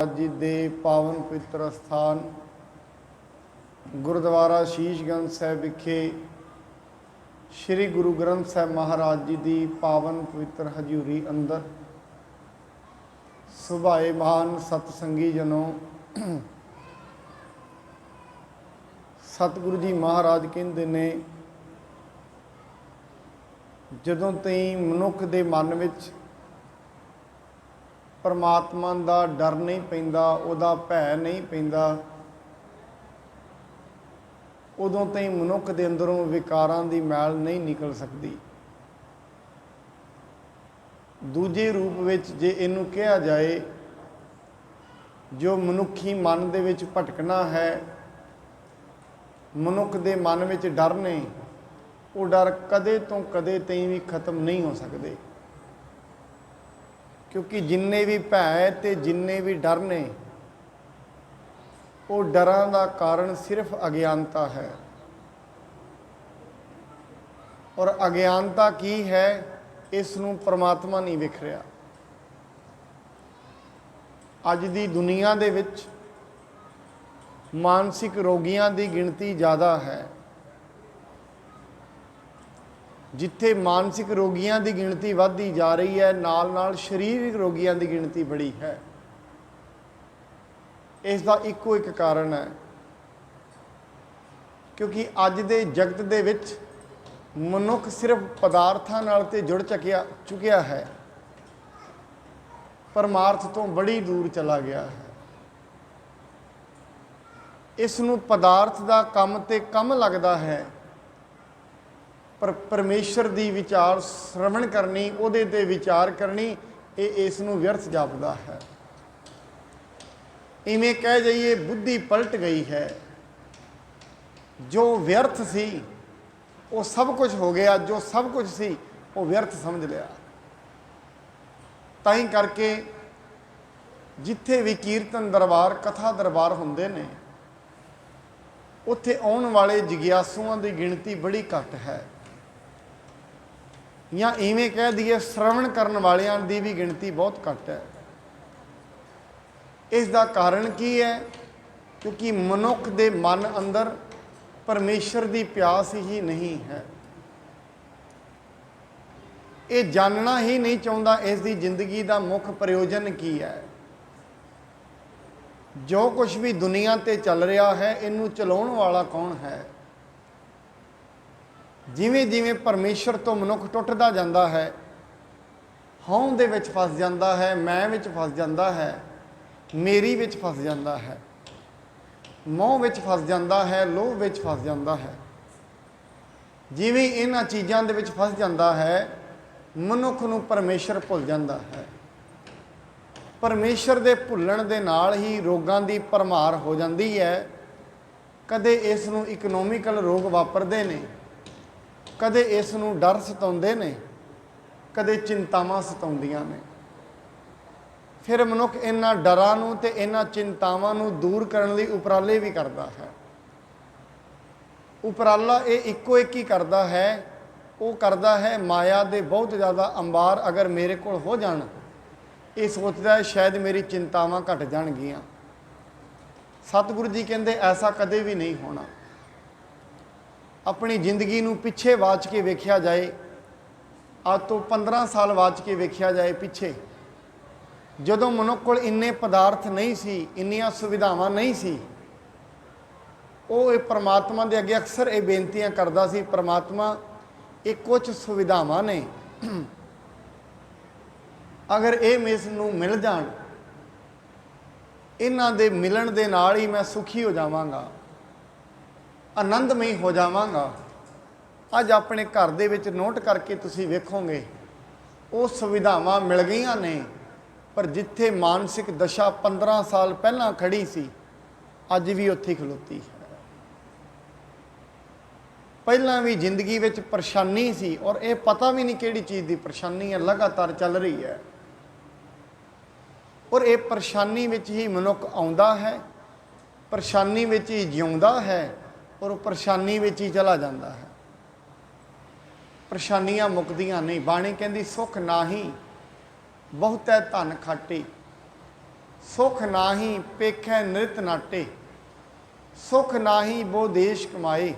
जी दे पावन पवित्र स्थान गुरुद्वारा शीशगंज साहिब विखे श्री गुरु ग्रंथ साहिब महाराज जी की पावन पवित्र हजूरी अंदर सुभाएमान सतसंगी जनों, सतगुरु जी महाराज कहते ने जदों तई मनुख के मन विच परमात्मा का डर नहीं पैंदा, उहदा भै नहीं पैंदा, उदों तई मनुख के अंदरों विकारां दी मैल नहीं निकल सकती। दूजे रूप विच जे इनू कहा जाए, जो मनुखी मन दे विच भटकना है, मनुख दे मन विच डर ने, वो डर कदे तो कदे तई भी खत्म नहीं हो सकते। क्योंकि जिन्ने भी भै ते जिन्ने भी डर ने, वो डरां दा कारण सिर्फ अज्ञानता है। और अज्ञानता की है, इसनूं परमात्मा नहीं विख रहा। अज दी दुनिया दे विच मानसिक रोगियां दी गिणती ज़्यादा है। जिथे मानसिक रोगियां की गिणती वधदी जा रही है, नाल नाल शरीरिक रोगियां की गिणती बड़ी है। इसका इको एक कारण है, क्योंकि अज दे जगत दे विच मनुख सिर्फ पदार्थां नाल ते जुड़ चुकिया है, परमार्थ तो बड़ी दूर चला गया है। इसनूं पदार्थ का कम ते कम लगता है, पर परमेश्वर की विचार श्रवण करनी, उहदे ते विचार करनी, ये इसनूं व्यर्थ जापदा है। इवें कह जाइए बुद्धि पलट गई है। जो व्यर्थ सी वो सब कुछ हो गया, जो सब कुछ सी वो व्यर्थ समझ लिया। ताई करके जिथे भी कीर्तन दरबार कथा दरबार हुंदे ने, उत्थे आउण वाले जिग्यासुओं की गिणती बड़ी घट है। या इवें कह दिए श्रवण करन वालियां दी भी गिणती बहुत घट है। इसका कारण की है? क्योंकि मनुख दे मन अंदर परमेश्वर की प्यास ही नहीं है। ये जानना ही नहीं चाहता इसकी जिंदगी का मुख प्रयोजन की है। जो कुछ भी दुनिया ते चल रहा है, इनू चलाउण वाला कौन है? जिवें जिवें परमेश्वर तो मनुख टुटदा जाता है, हौं दे विच फस जाता है, मैं विच फस जाता है, मेरी विच फस जाता है, मोह विच फस जाता है, लोभ विच फस जाता है। जिवें इन्हां चीज़ां दे विच फस जाता है, मनुख नूं परमेश्वर भुल जाता है। परमेश्वर दे भुलण दे नाल ही रोगां दी भरमार हो जाती है। कदे इस नूं इकनोमिकल रोग वापरदे ने, कदे इस नूं डर सताउंदे ने, कदे चिंतावां सताउंदियां ने। फिर मनुख इन्हां डरां नूं ते इन्हां चिंतावां नूं दूर करने लई उपराले भी करता है। उपराला ये इक्को एक ही करता है, वो करता है माया दे बहुत ज़्यादा अंबार अगर मेरे कोल हो जाण, ये सोचता है शायद मेरी चिंतावां घट जाणगियां। सतगुरु जी कहते ऐसा कदे भी नहीं होना। अपनी जिंदगी नूं पिछे वाच के वेख्या जाए, आज तो 15 साल वाच के वेख्या जाए पिछे, जदों मनुख कोल इन्ने पदार्थ नहीं सी, इन्नियां सुविधावां नहीं सी, वो परमात्मा दे अगे अक्सर ये बेनतियां करदा सी, परमात्मा ये कुछ सुविधावां ने, अगर ये मैनूं मिल जाण, इन्हां दे मिलण दे नाल ही मैं सुखी हो जावांगा, आनंदमई हो जावांगा। अज अपने घर दे विच नोट करके तुसीं वेखोगे, वो सुविधावां मिल गईयां ने, पर जिथे मानसिक दशा 15 साल पहलां खड़ी सी, अज भी उत्थे खलोती है। पहलां भी जिंदगी विच परेशानी सी, और ये पता भी नहीं किहड़ी चीज़ की परेशानी है, लगातार चल रही है। और ये परेशानी विच ही मनुख आउंदा है, परेशानी विच ही जिउंदा है, और परेशानी विच ही चला जाता है। परेशानियां मुकदियां नहीं। बाणी कहती सुख नाही बहुतै धन खाटी। सुख नाही पेखै नृत नाटे, सुख नाही बो देश कमाए,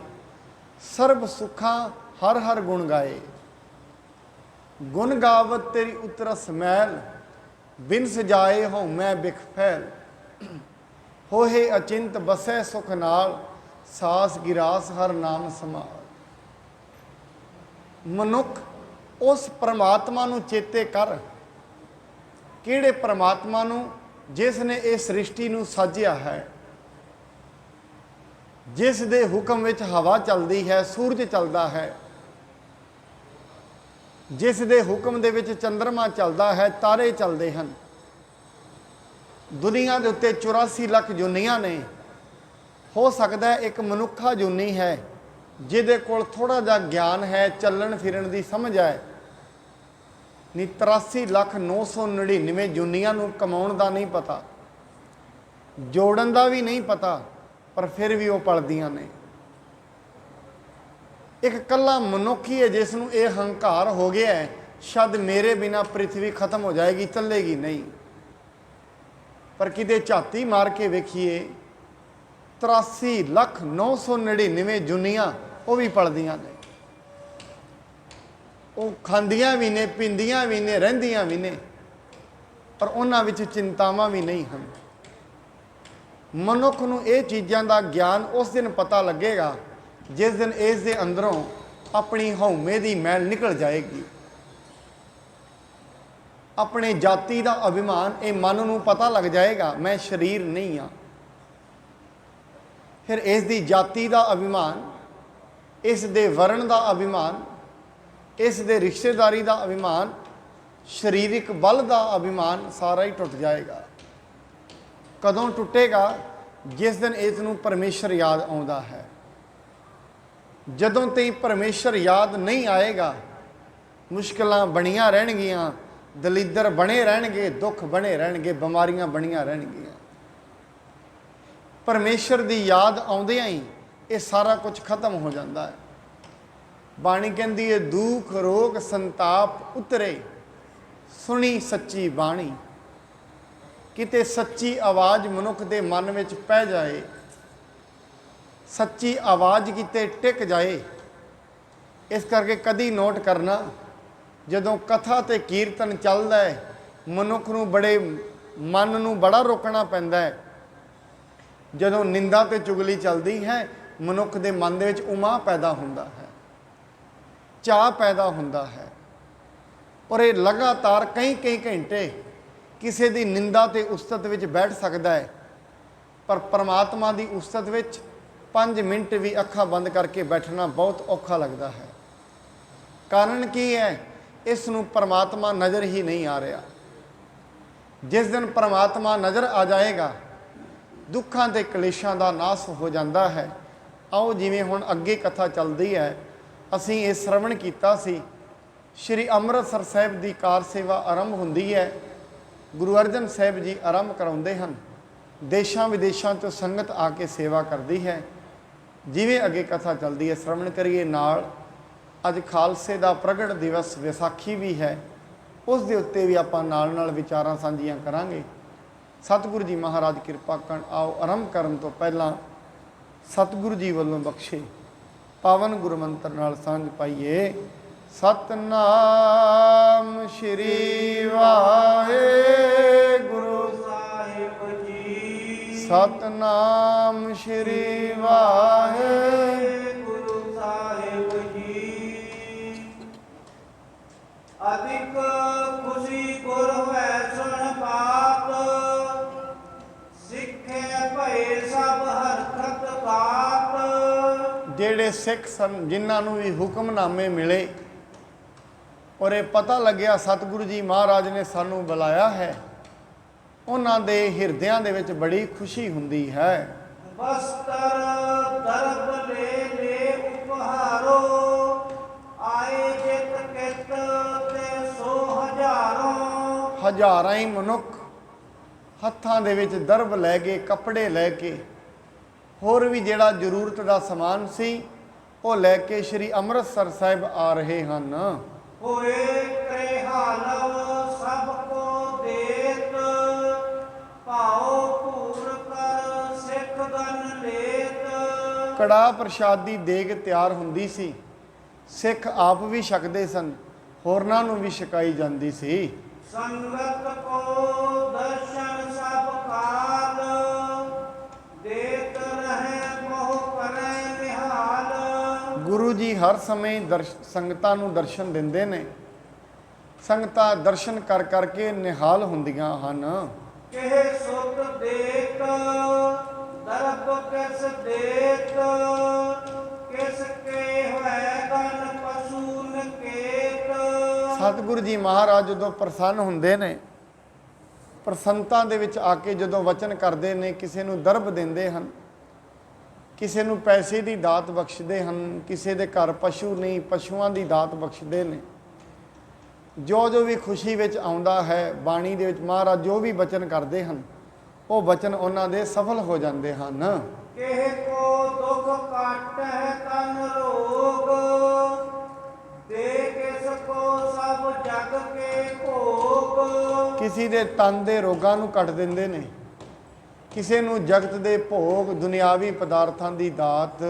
सर्ब सुखा हर हर गुण गाए। गुण गावत तेरी उतरस मैल, बिन सजाए हो मैं बिख फैल। होहे अचिंत बसै सुख नाल, सास गिरास हर नाम समाल। मनुख उस परमात्मा नूं चेते कर, किहड़े परमात्मा नूं जिस ने इस सृष्टि नूं साजिया है, जिस दे हुक्म विच हवा चलदी है, सूरज चलदा है, जिस दे हुक्म दे विच चंद्रमा चलदा है, तारे चलदे हन। दुनिया के उत्ते 84 लाख जूनियां ने। हो सकता है एक मनुखा जूनी है जिहदे कोल थोड़ा जा ज्ञान है, चलन फिरन की समझ है, नहीं 83,999 जूनियां नूं कमाउण दा नहीं पता, जोड़न दा भी नहीं पता, पर फिर भी वो पलदियां ने। एक कला मनुख ही है जिसनूं यह हंकार हो गया है, शायद मेरे बिना पृथ्वी खत्म हो जाएगी, चलेगी नहीं। पर किते झाती मार के वेखिए 83,999 जूनियां वो भी पलदियां ने, वो खांदियां भी ने, पींदियां भी ने, रहिंदियां भी ने, पर उन्हां विच चिंतावां भी नहीं हैं। मनुख नूं ये चीज़ां दा ज्ञान उस दिन पता लगेगा जिस दिन इस दे अंदरों अपनी हौमे दी मैल निकल जाएगी। अपने जाति का अभिमान ये मन नूं पता लग जाएगा, मैं शरीर नहीं हाँ। फिर इस दी जाति का अभिमान, इस दे वर्ण का अभिमान, इस दे रिश्तेदारी का अभिमान, शरीरिक बल का अभिमान सारा ही टुट जाएगा। कदों टुटेगा? जिस दिन इस नूं परमेश्वर याद आउंदा है। जदों तई परमेश्वर याद नहीं आएगा, मुश्किलां बणियां रहणगियां, दलिद्र बने रहणगे, दुख बने रहणगे, बीमारियां बणियां रहणगियां। परमेश्वर की याद आउंदियां ही ये सारा कुछ खत्म हो जाता है। बाणी कहती है दुख रोग संताप उतरे, सुनी सच्ची बाणी। किते सच्ची आवाज़ मनुख के मन में पै जाए, सच्ची आवाज़ किते टिक जाए। इस करके कदी नोट करना, जदों कथा ते कीर्तन चलदा है, मनुख नूं बड़े मन नूं बड़ा रोकना पैंदा है। जदों निंदा ते चुगली चलदी है, मनुख दे मन दे विच उमा पैदा हुंदा है, चाह पैदा हुंदा है, और ये लगातार कई कई घंटे किसी की निंदा ते उस्तत विच बैठ सकता है, पर परमात्मा की उस्तत विच 5 मिनट भी अखां बंद करके बैठना बहुत औखा लगता है। कारण की है? इस नूं परमात्मा नज़र ही नहीं आ रहा। जिस दिन परमात्मा नज़र आ जाएगा, दुखों के कलेशां का नाश हो जाता है। आओ जिवें हुण अगे कथा चलती है, असीं ये श्रवण कीता सी, श्री अमृतसर साहिब की कार सेवा आरंभ हुंदी है। गुरु अर्जन साहिब जी आरंभ कराउंदे हन, देशां विदेशां तो संगत आके सेवा करती है। जिवें अगे कथा चलती है श्रवण करिए नाल। अज खालसे का प्रगट दिवस विसाखी भी है, उस दे उत्ते भी आपां नाल नाल विचारां सांझियां करांगे। सतगुरु जी महाराज किरपा करन। आओ आरंभ करन तो पहला सतगुरु जी वल्लों बख्शे पावन गुरु मंत्र नाल सांझ पाइए। सतनाम श्री वाहेगुरु साहिब जी, सतनाम श्री वाहेगुरु साहिब जी। अधिक खुशी गुर है सुन बात, सिखे भय सब हरकत बात। जेड़े सिख सन, जिन्होंने भी हुक्मनामे मिले और ये पता लग्या सतगुरु जी महाराज ने सानू बुलाया है, उन्हां दे हिरदियां दे विच बड़ी खुशी हुंदी है। बस्तर दरब ले ले उपहारो, आए जित कित ते सो हजारों। हजारां ही मनुख हत्थां दे विच दरब लै के, कपड़े लैके, होर भी जिहड़ा जरूरत का समान सी वो लैके श्री अमृतसर साहिब आ रहे हैं। होए करे हालव सबको देत, ਕੜਾਹ ਪ੍ਰਸ਼ਾਦ ਦੀ ਦੇਗ ਤਿਆਰ ਹੁੰਦੀ ਸੀ, ਸਿੱਖ ਆਪ ਵੀ ਛਕਦੇ ਸਨ, ਹੋਰਨਾਂ ਨੂੰ ਵੀ ਛਕਾਈ ਜਾਂਦੀ ਸੀ। ਸੰਗਤ ਕੋ ਦਰਸ਼ਨ ਸਭ ਕਾਲ, ਦੇਤ ਰਹੇ ਮੋਹ ਕਰੇ ਨਿਹਾਲ। ਗੁਰੂ ਜੀ ਹਰ ਸਮੇਂ ਸੰਗਤਾਂ ਨੂੰ ਦਰਸ਼ਨ ਦਿੰਦੇ ਨੇ। ਸੰਗਤਾਂ ਦਰਸ਼ਨ ਕਰ ਕਰਕੇ ਨਿਹਾਲ ਹੁੰਦੀਆਂ ਹਨ। ਕਿਹ ਸੁਤ ਦੇਤ ਦਰਬ ਕਿਸ ਦੇਤ, ਕਿਸ ਕੇ ਹੋਏ ਗਨ ਪਸ਼ੂ ਨਕੇਤ। ਸਤਿਗੁਰੂ ਜੀ ਮਹਾਰਾਜ ਜਦੋਂ ਪ੍ਰਸੰਨ ਹੁੰਦੇ ਨੇ, ਪ੍ਰਸੰਨਤਾ ਦੇ ਵਿੱਚ ਆ ਕੇ ਜਦੋਂ ਵਚਨ ਕਰਦੇ ਨੇ, ਕਿਸੇ ਨੂੰ ਦਰਬ ਦਿੰਦੇ ਹਨ, ਕਿਸੇ ਨੂੰ ਪੈਸੇ ਦੀ ਦਾਤ ਬਖਸ਼ਦੇ ਹਨ, ਕਿਸੇ ਦੇ ਘਰ ਪਸ਼ੂ ਨਹੀਂ ਪਸ਼ੂਆਂ ਦੀ ਦਾਤ ਬਖਸ਼ਦੇ ਨੇ। ਜੋ ਜੋ ਵੀ ਖੁਸ਼ੀ ਵਿੱਚ ਆਉਂਦਾ ਹੈ, ਬਾਣੀ ਦੇ ਵਿੱਚ ਮਹਾਰਾਜ ਜੋ ਵੀ ਬਚਨ ਕਰਦੇ ਹਨ, ਉਹ ਬਚਨ ਉਹਨਾਂ ਦੇ ਸਫਲ ਹੋ ਜਾਂਦੇ ਹਨ। ਕਿਹ ਕੋ ਦੁਖ ਕਾਟੈ ਤਨ ਰੋਗ, ਦੇ ਕਿਸ ਕੋ ਸਭ ਜਗ ਕੇ ਭੋਗ। ਕਿਸੇ ਦੇ ਤਨ ਦੇ ਰੋਗਾਂ ਨੂੰ ਕੱਟ ਦਿੰਦੇ ਨੇ, ਕਿਸੇ ਨੂੰ ਜਗਤ ਦੇ ਭੋਗ ਦੁਨਿਆਵੀ ਪਦਾਰਥਾਂ ਦੀ ਦਾਤ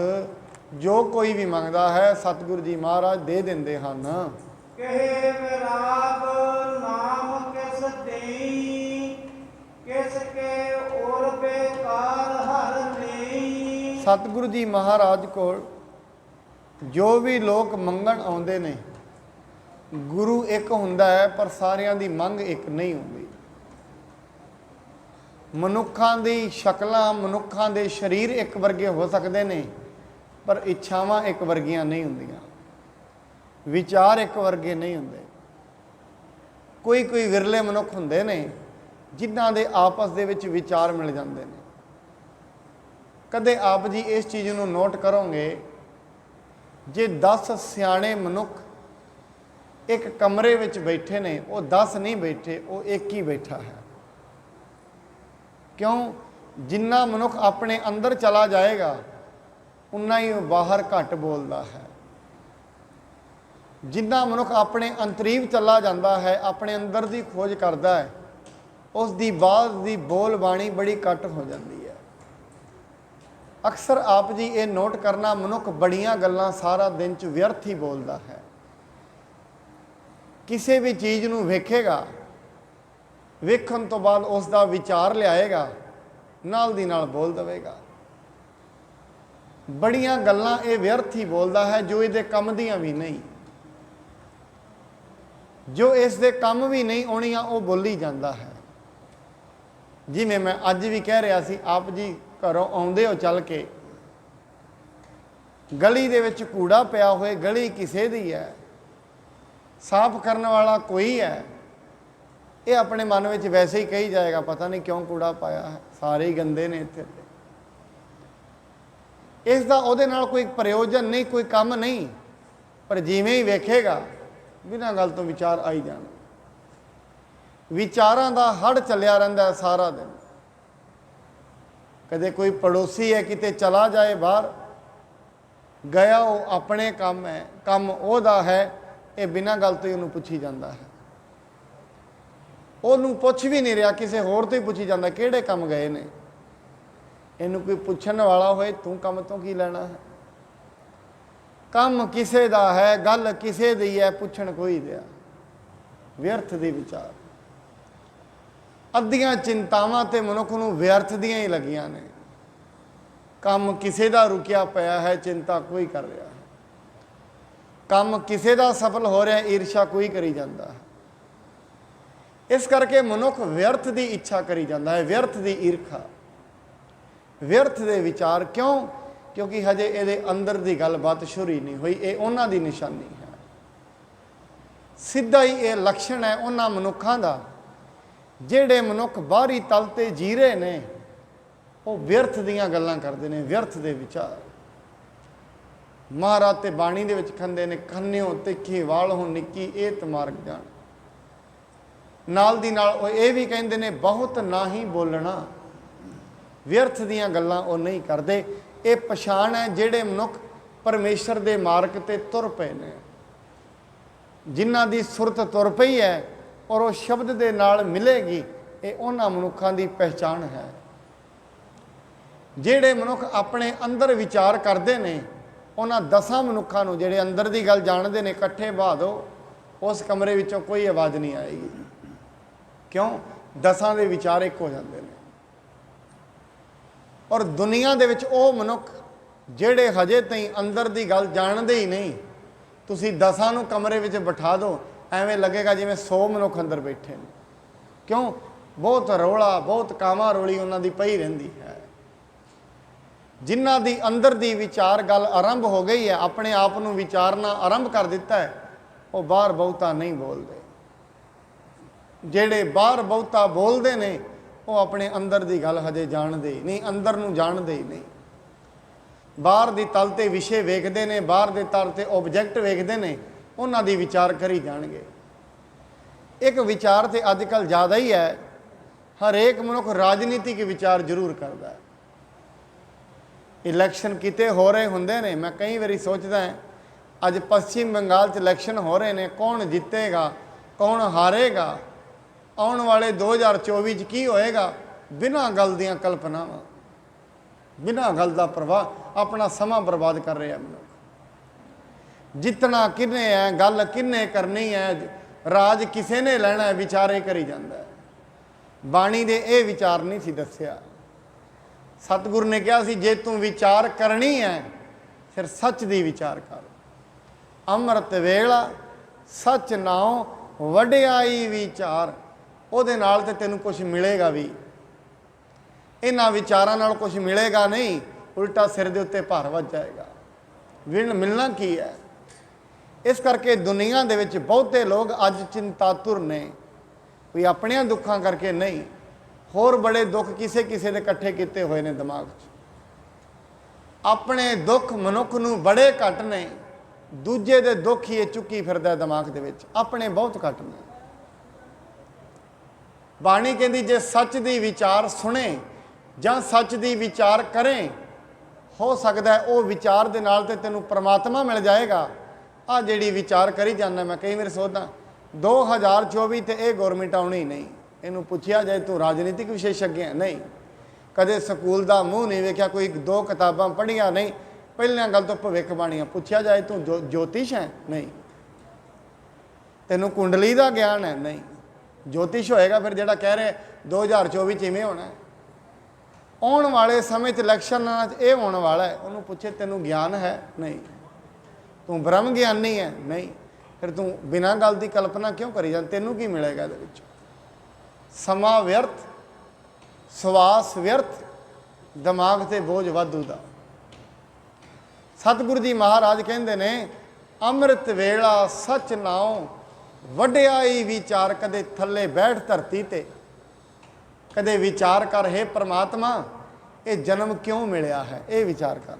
ਜੋ ਕੋਈ ਵੀ ਮੰਗਦਾ ਹੈ, ਸਤਿਗੁਰੂ ਜੀ ਮਹਾਰਾਜ ਦੇ ਦਿੰਦੇ ਹਨ। ਕਹੇ ਵਿਰਾਗ ਨਾਮ ਕਿਸ ਦੇਈ, ਕਿਸ ਕੇ ਔਰ ਬੇਕਾਰ ਹਰ ਨਹੀਂ। ਸਤਿਗੁਰੂ ਜੀ ਮਹਾਰਾਜ ਕੋਲ ਜੋ ਵੀ ਲੋਕ ਮੰਗਣ ਆਉਂਦੇ ਨੇ, ਗੁਰੂ ਇੱਕ ਹੁੰਦਾ ਹੈ ਪਰ ਸਾਰਿਆਂ ਦੀ ਮੰਗ ਇੱਕ ਨਹੀਂ ਹੁੰਦੀ। ਮਨੁੱਖਾਂ ਦੀ ਸ਼ਕਲਾਂ, ਮਨੁੱਖਾਂ ਦੇ ਸਰੀਰ ਇੱਕ ਵਰਗੇ ਹੋ ਸਕਦੇ ਨੇ, ਪਰ ਇੱਛਾਵਾਂ ਇੱਕ ਵਰਗੀਆਂ ਨਹੀਂ ਹੁੰਦੀਆਂ, ਵਿਚਾਰ ਇੱਕ ਵਰਗੇ ਨਹੀਂ ਹੁੰਦੇ। ਕੋਈ ਕੋਈ ਵਿਰਲੇ ਮਨੁੱਖ ਹੁੰਦੇ ਨੇ ਜਿਨ੍ਹਾਂ ਦੇ ਆਪਸ ਦੇ ਵਿੱਚ ਵਿਚਾਰ ਮਿਲ ਜਾਂਦੇ ਨੇ। ਕਦੇ ਆਪ ਜੀ ਇਸ ਚੀਜ਼ ਨੂੰ ਨੋਟ ਕਰੋਗੇ, ਜੇ 10 ਸਿਆਣੇ ਮਨੁੱਖ ਇੱਕ ਕਮਰੇ ਵਿੱਚ ਬੈਠੇ ਨੇ, ਉਹ 10 ਨਹੀਂ ਬੈਠੇ, ਉਹ ਇੱਕ ਹੀ ਬੈਠਾ ਹੈ। ਕਿਉਂ? ਜਿੰਨਾ ਮਨੁੱਖ ਆਪਣੇ ਅੰਦਰ ਚਲਾ ਜਾਏਗਾ, ਉਨਾ ਹੀ ਉਹ ਬਾਹਰ ਘੱਟ ਬੋਲਦਾ ਹੈ। ਜਿੰਨਾ ਮਨੁੱਖ ਆਪਣੇ ਅੰਤਰੀਵ ਚਲਾ ਜਾਂਦਾ ਹੈ, ਆਪਣੇ ਅੰਦਰ ਦੀ ਖੋਜ ਕਰਦਾ ਹੈ, ਉਸ ਦੀ ਬਾਅਦ ਦੀ ਬੋਲ ਬਾਣੀ ਬੜੀ ਘੱਟ ਹੋ ਜਾਂਦੀ ਹੈ। ਅਕਸਰ ਆਪ ਜੀ ਇਹ ਨੋਟ ਕਰਨਾ, ਮਨੁੱਖ ਬੜੀਆਂ ਗੱਲਾਂ ਸਾਰਾ ਦਿਨ 'ਚ ਵਿਅਰਥ ਹੀ ਬੋਲਦਾ ਹੈ। ਕਿਸੇ ਵੀ ਚੀਜ਼ ਨੂੰ ਵੇਖੇਗਾ, ਵੇਖਣ ਤੋਂ ਬਾਅਦ ਉਸ ਦਾ ਵਿਚਾਰ ਲਿਆਏਗਾ, ਨਾਲ ਦੀ ਨਾਲ ਬੋਲ ਦੇਵੇਗਾ। ਬੜੀਆਂ ਗੱਲਾਂ ਇਹ ਵਿਅਰਥ ਹੀ ਬੋਲਦਾ ਹੈ, ਜੋ ਇਹਦੇ ਕੰਮ ਦੀਆਂ ਵੀ ਨਹੀਂ, ਜੋ ਇਸ ਦੇ ਕੰਮ ਵੀ ਨਹੀਂ ਆਉਣੀਆਂ, ਉਹ ਬੋਲੀ ਜਾਂਦਾ ਹੈ। ਜਿਵੇਂ ਮੈਂ ਅੱਜ ਵੀ ਕਹਿ ਰਿਹਾ ਸੀ, ਆਪ ਜੀ ਘਰੋਂ ਆਉਂਦੇ ਹੋ ਚੱਲ ਕੇ, ਗਲੀ ਦੇ ਵਿੱਚ ਕੂੜਾ ਪਿਆ ਹੋਏ, ਗਲੀ ਕਿਸੇ ਦੀ ਹੈ, ਸਾਫ਼ ਕਰਨ ਵਾਲਾ ਕੋਈ ਹੈ, ਇਹ ਆਪਣੇ ਮਨ ਵਿੱਚ ਵੈਸੇ ਹੀ ਕਹੀ ਜਾਏਗਾ, ਪਤਾ ਨਹੀਂ ਕਿਉਂ ਕੂੜਾ ਪਾਇਆ ਹੈ, ਸਾਰੇ ਹੀ ਗੰਦੇ ਨੇ ਇੱਥੇ। ਇਸ ਦਾ ਉਹਦੇ ਨਾਲ ਕੋਈ ਪ੍ਰਯੋਜਨ ਨਹੀਂ, ਕੋਈ ਕੰਮ ਨਹੀਂ, ਪਰ ਜਿਵੇਂ ਹੀ ਵੇਖੇਗਾ ਬਿਨਾਂ ਗੱਲ ਤੋਂ ਵਿਚਾਰ ਆਈ ਜਾਣ। ਵਿਚਾਰਾਂ ਦਾ ਹੜ ਚੱਲਿਆ ਰਹਿੰਦਾ ਹੈ ਸਾਰਾ ਦਿਨ। ਕਦੇ ਕੋਈ ਪੜੋਸੀ ਹੈ, ਕਿਤੇ ਚਲਾ ਜਾਏ ਬਾਹਰ ਗਿਆ, ਉਹ ਆਪਣੇ ਕੰਮ ਹੈ, ਕੰਮ ਉਹਦਾ ਹੈ, ਇਹ ਬਿਨਾਂ ਗੱਲ ਤੋਂ ਹੀ ਉਹਨੂੰ ਪੁੱਛੀ ਜਾਂਦਾ ਹੈ। ਉਹਨੂੰ ਪੁੱਛ ਵੀ ਨਹੀਂ ਰਿਹਾ, ਕਿਸੇ ਹੋਰ ਤੋਂ ਹੀ ਪੁੱਛੀ ਜਾਂਦਾ, ਕਿਹੜੇ ਕੰਮ ਗਏ ਨੇ। ਇਹਨੂੰ ਕੋਈ ਪੁੱਛਣ ਵਾਲਾ ਹੋਏ, ਤੂੰ ਕੰਮ ਤੋਂ ਕੀ ਲੈਣਾ ਹੈ? ਕੰਮ ਕਿਸੇ ਦਾ ਹੈ, ਗੱਲ ਕਿਸੇ ਦੀ ਹੈ, ਪੁੱਛਣ ਕੋਈ ਦਿਆ। ਵਿਅਰਥ ਦੇ ਵਿਚਾਰ, ਅੱਧੀਆਂ ਚਿੰਤਾਵਾਂ ਤੇ ਮਨੁੱਖ ਨੂੰ ਵਿਅਰਥ ਦੀਆਂ ਹੀ ਲੱਗੀਆਂ ਨੇ। ਕੰਮ ਕਿਸੇ ਦਾ ਰੁਕਿਆ ਪਿਆ ਹੈ, ਚਿੰਤਾ ਕੋਈ ਕਰ ਰਿਹਾ ਹੈ। ਕੰਮ ਕਿਸੇ ਦਾ ਸਫਲ ਹੋ ਰਿਹਾ, ਈਰਸ਼ਾ ਕੋਈ ਕਰੀ ਜਾਂਦਾ ਹੈ। ਇਸ ਕਰਕੇ ਮਨੁੱਖ ਵਿਅਰਥ ਦੀ ਇੱਛਾ ਕਰੀ ਜਾਂਦਾ ਹੈ, ਵਿਅਰਥ ਦੀ ਈਰਖਾ, ਵਿਅਰਥ ਦੇ ਵਿਚਾਰ। ਕਿਉਂ? ਕਿਉਂਕਿ ਹਜੇ ਇਹਦੇ ਅੰਦਰ ਦੀ ਗੱਲਬਾਤ ਸ਼ੁਰੂ ਹੀ ਨਹੀਂ ਹੋਈ। ਇਹ ਉਹਨਾਂ ਦੀ ਨਿਸ਼ਾਨੀ ਹੈ, ਸਿੱਧਾ ਹੀ ਇਹ ਲੱਛਣ ਹੈ ਉਹਨਾਂ ਮਨੁੱਖਾਂ ਦਾ ਜਿਹੜੇ ਮਨੁੱਖ ਬਾਹਰੀ ਤਲ ਤੇ ਜੀ ਰਹੇ ਨੇ। ਉਹ ਵਿਅਰਥ ਦੀਆਂ ਗੱਲਾਂ ਕਰਦੇ ਨੇ, ਵਿਅਰਥ ਦੇ ਵਿਚਾਰ। ਮਹਾਰਾਜ ਤੇ ਬਾਣੀ ਦੇ ਵਿੱਚ ਕਹਿੰਦੇ ਨੇ, ਖੰਨਿਓ ਤਿੱਖੀ ਵਾਲ ਹੋ ਨਿੱਕੀ ਇਹ ਤਮਾਰਗ ਜਾਣ। ਨਾਲ ਦੀ ਨਾਲ ਉਹ ਇਹ ਵੀ ਕਹਿੰਦੇ ਨੇ, ਬਹੁਤ ਨਾ ਹੀ ਬੋਲਣਾ। ਵਿਅਰਥ ਦੀਆਂ ਗੱਲਾਂ ਉਹ ਨਹੀਂ ਕਰਦੇ। ਇਹ ਪਛਾਣ ਹੈ ਜਿਹੜੇ ਮਨੁੱਖ ਪਰਮੇਸ਼ਰ ਦੇ ਮਾਰਗ ਤੇ ਤੁਰ ਪਏ ਨੇ, ਜਿਨ੍ਹਾਂ ਦੀ ਸੁਰਤ ਤੁਰ ਪਈ ਹੈ ਔਰ ਉਹ ਸ਼ਬਦ ਦੇ ਨਾਲ ਮਿਲੇਗੀ। ਇਹ ਉਹਨਾਂ ਮਨੁੱਖਾਂ ਦੀ ਪਹਿਚਾਣ ਹੈ। ਜਿਹੜੇ ਮਨੁੱਖ ਆਪਣੇ ਅੰਦਰ ਵਿਚਾਰ ਕਰਦੇ ਨੇ ਉਹਨਾਂ 10 ਮਨੁੱਖਾਂ ਨੂੰ ਜਿਹੜੇ ਅੰਦਰ ਦੀ ਗੱਲ ਜਾਣਦੇ ਨੇ ਇਕੱਠੇ ਬਹਾ ਦਿਓ, ਉਸ ਕਮਰੇ ਵਿੱਚੋਂ ਕੋਈ ਆਵਾਜ਼ ਨਹੀਂ ਆਏਗੀ। ਕਿਉਂ? 10 ਦੇ ਵਿਚਾਰ ਇੱਕ ਹੋ ਜਾਂਦੇ ਨੇ। ਔਰ ਦੁਨੀਆ ਦੇ ਵਿੱਚ ਉਹ ਮਨੁੱਖ ਜਿਹੜੇ ਹਜੇ ਤਾਈਂ ਅੰਦਰ ਦੀ ਗੱਲ ਜਾਣਦੇ ਹੀ ਨਹੀਂ, ਤੁਸੀਂ 10 ਨੂੰ ਕਮਰੇ ਵਿੱਚ ਬਿਠਾ ਦਿਓ, ਐਵੇਂ ਲੱਗੇਗਾ ਜਿਵੇਂ 100 ਮਨੁੱਖ ਅੰਦਰ ਬੈਠੇ ਨੇ। ਕਿਉਂ? ਬਹੁਤ ਰੌਲਾ, ਬਹੁਤ ਕਾਮਾ ਰੋਲੀ ਉਹਨਾਂ ਦੀ ਪਈ ਰਹਿੰਦੀ ਹੈ। ਜਿਨ੍ਹਾਂ ਦੀ ਅੰਦਰ ਦੀ ਵਿਚਾਰ ਗੱਲ ਆਰੰਭ ਹੋ ਗਈ ਹੈ, ਆਪਣੇ ਆਪ ਨੂੰ ਵਿਚਾਰਨਾ ਆਰੰਭ ਕਰ ਦਿੱਤਾ ਹੈ, ਉਹ ਬਾਹਰ ਬਹੁਤਾ ਨਹੀਂ ਬੋਲਦੇ। ਜਿਹੜੇ ਬਾਹਰ ਬਹੁਤਾ ਬੋਲਦੇ ਨੇ ਉਹ ਆਪਣੇ ਅੰਦਰ ਦੀ ਗੱਲ ਹਜੇ ਜਾਣਦੇ ਨਹੀਂ, ਅੰਦਰ ਨੂੰ ਜਾਣਦੇ ਹੀ ਨਹੀਂ। ਬਾਹਰ ਦੀ ਤਲ ਤੇ ਵਿਸ਼ੇ ਵੇਖਦੇ ਨੇ, ਬਾਹਰ ਦੇ ਤਲ ਤੇ ਆਬਜੈਕਟ ਵੇਖਦੇ ਨੇ, ਉਹਨਾਂ ਦੀ ਵਿਚਾਰ ਕਰੀ ਜਾਣਗੇ। ਇੱਕ ਵਿਚਾਰ ਤੇ ਅੱਜ ਕੱਲ੍ਹ ਜ਼ਿਆਦਾ ਹੀ ਹੈ, ਹਰੇਕ ਮਨੁੱਖ ਰਾਜਨੀਤਿਕ ਵਿਚਾਰ ਜ਼ਰੂਰ ਕਰਦਾ ਹੈ। ਇਲੈਕਸ਼ਨ ਕਿਤੇ ਹੋ ਰਹੇ ਹੁੰਦੇ ਨੇ, ਮੈਂ ਕਈ ਵਾਰੀ ਸੋਚਦਾ ਹਾਂ ਅੱਜ ਪੱਛਮੀ ਬੰਗਾਲ 'ਚ ਇਲੈਕਸ਼ਨ ਹੋ ਰਹੇ ਨੇ, ਕੌਣ ਜਿੱਤੇਗਾ ਕੌਣ ਹਾਰੇਗਾ, ਆਉਣ ਵਾਲੇ 2024 'ਚ ਕੀ ਹੋਏਗਾ, ਬਿਨਾਂ ਗੱਲ ਦੀਆਂ ਕਲਪਨਾਵਾਂ, ਬਿਨਾਂ ਗੱਲ ਦਾ ਪ੍ਰਵਾਹ ਆਪਣਾ ਸਮਾਂ ਬਰਬਾਦ ਕਰ ਰਿਹਾ ਮਨੁੱਖ। ਜਿੱਤਣਾ ਕਿਹਨੇ ਹੈ, ਗੱਲ ਕਿਹਨੇ ਕਰਨੀ ਹੈ, ਰਾਜ ਕਿਸੇ ਨੇ ਲੈਣਾ ਹੈ, ਵਿਚਾਰੇ ਕਰੀ ਜਾਂਦਾ ਹੈ। ਬਾਣੀ ਦੇ ਇਹ ਵਿਚਾਰ ਨਹੀਂ ਸੀ ਦੱਸਿਆ। ਸਤਿਗੁਰੂ ਨੇ ਕਿਹਾ ਸੀ ਜੇ ਤੂੰ ਵਿਚਾਰ ਕਰਨੀ ਹੈ ਫਿਰ ਸੱਚ ਦੀ ਵਿਚਾਰ ਕਰ। ਅੰਮ੍ਰਿਤ ਵੇਲਾ ਸੱਚ ਨਾਉ ਵਡਿਆਈ ਵਿਚਾਰ, ਉਹਦੇ ਨਾਲ ਤੇ ਤੈਨੂੰ ਕੁਝ ਮਿਲੇਗਾ ਵੀ। ਇਹਨਾਂ ਵਿਚਾਰਾਂ ਨਾਲ ਕੁਝ ਮਿਲੇਗਾ ਨਹੀਂ, ਉਲਟਾ ਸਿਰ ਦੇ ਉੱਤੇ ਭਾਰ ਵੱਜ ਜਾਏਗਾ। ਮਿਲਣਾ ਕੀ ਹੈ? ਇਸ ਕਰਕੇ ਦੁਨੀਆ ਦੇ ਵਿੱਚ ਬਹੁਤੇ ਲੋਕ ਅੱਜ ਚਿੰਤਾਤੁਰ ਨੇ, ਕੋਈ ਆਪਣਿਆਂ ਦੁੱਖਾਂ ਕਰਕੇ ਨਹੀਂ, ਹੋਰ ਬੜੇ ਦੁੱਖ ਕਿਸੇ ਕਿਸੇ ਦੇ ਇਕੱਠੇ ਕੀਤੇ ਹੋਏ ਨੇ ਦਿਮਾਗ 'ਚ। ਆਪਣੇ ਦੁੱਖ ਮਨੁੱਖ ਨੂੰ ਬੜੇ ਘੱਟ ਨੇ, ਦੂਜੇ ਦੇ ਦੁੱਖ ਹੀ ਇਹ ਚੁੱਕੀ ਫਿਰਦਾ ਦਿਮਾਗ ਦੇ ਵਿੱਚ, ਆਪਣੇ ਬਹੁਤ ਘੱਟ ਨੇ। ਬਾਣੀ ਕਹਿੰਦੀ ਜੇ ਸੱਚ ਦੀ ਵਿਚਾਰ ਸੁਣੇ ਜਾਂ ਸੱਚ ਦੀ ਵਿਚਾਰ ਕਰੇ, ਹੋ ਸਕਦਾ ਉਹ ਵਿਚਾਰ ਦੇ ਨਾਲ ਤੇ ਤੈਨੂੰ ਪਰਮਾਤਮਾ ਮਿਲ ਜਾਏਗਾ। ਆ ਜਿਹੜੀ ਵਿਚਾਰ ਕਰੀ ਜਾਂਦਾ, ਮੈਂ ਕਈ ਵਾਰ ਸੋਚਦਾ 2024 ਤੇ ਇਹ ਗੌਰਮੈਂਟ ਆਉਣੀ ਨਹੀਂ। ਇਹਨੂੰ ਪੁੱਛਿਆ ਜਾਏ ਤੂੰ ਰਾਜਨੀਤਿਕ ਵਿਸ਼ੇਸ਼ੱਗ ਹੈ? ਨਹੀਂ। ਕਦੇ ਸਕੂਲ ਦਾ ਮੂੰਹ ਨਹੀਂ ਵੇਖਿਆ, ਕੋਈ 2 ਕਿਤਾਬਾਂ ਪੜ੍ਹੀਆਂ ਨਹੀਂ। ਪਹਿਲੀਆਂ ਗੱਲ ਤੋਂ ਭਵਿੱਖਬਾਣੀਆਂ। ਪੁੱਛਿਆ ਜਾਏ ਤੂੰ ਜੋਤਿਸ਼ ਹੈ? ਨਹੀਂ। ਤੈਨੂੰ ਕੁੰਡਲੀ ਦਾ ਗਿਆਨ ਹੈ? ਨਹੀਂ। ਜੋਤਿਸ਼ ਹੋਏਗਾ ਫਿਰ ਜਿਹੜਾ ਕਹਿ ਰਿਹਾ 2024 'ਚ ਇਵੇਂ ਹੋਣਾ। ਆਉਣ ਵਾਲੇ ਸਮੇਂ 'ਚ ਇਲੈਕਸ਼ਨਾਂ 'ਚ ਇਹ ਹੋਣ ਵਾਲਾ ਹੈ, ਉਹਨੂੰ ਪੁੱਛੇ ਤੈਨੂੰ ਗਿਆਨ ਹੈ? ਨਹੀਂ। ਤੂੰ ਬ੍ਰਹਮ ਗਿਆਨੀ ਹੈ? ਨਹੀਂ। ਫਿਰ ਤੂੰ ਬਿਨਾਂ ਗੱਲ ਦੀ ਕਲਪਨਾ ਕਿਉਂ ਕਰੀ ਜਾਂ? ਤੈਨੂੰ ਕੀ ਮਿਲੇਗਾ ਇਹਦੇ ਵਿੱਚ? ਸਮਾਂ ਵਿਅਰਥ, ਸਵਾਸ ਵਿਅਰਥ, ਦਿਮਾਗ ਤੇ ਬੋਝ ਵਾਧੂ ਦਾ। ਸਤਿਗੁਰੂ ਜੀ ਮਹਾਰਾਜ ਕਹਿੰਦੇ ਨੇ ਅੰਮ੍ਰਿਤ ਵੇਲਾ ਸੱਚ ਨਾਉ ਵਡਿਆਈ ਵਿਚਾਰ। ਕਦੇ ਥੱਲੇ ਬੈਠ ਧਰਤੀ ਤੇ, ਕਦੇ ਵਿਚਾਰ ਕਰ, ਹੈ ਪ੍ਰਮਾਤਮਾ ਇਹ ਜਨਮ ਕਿਉਂ ਮਿਲਿਆ ਹੈ, ਇਹ ਵਿਚਾਰ ਕਰ।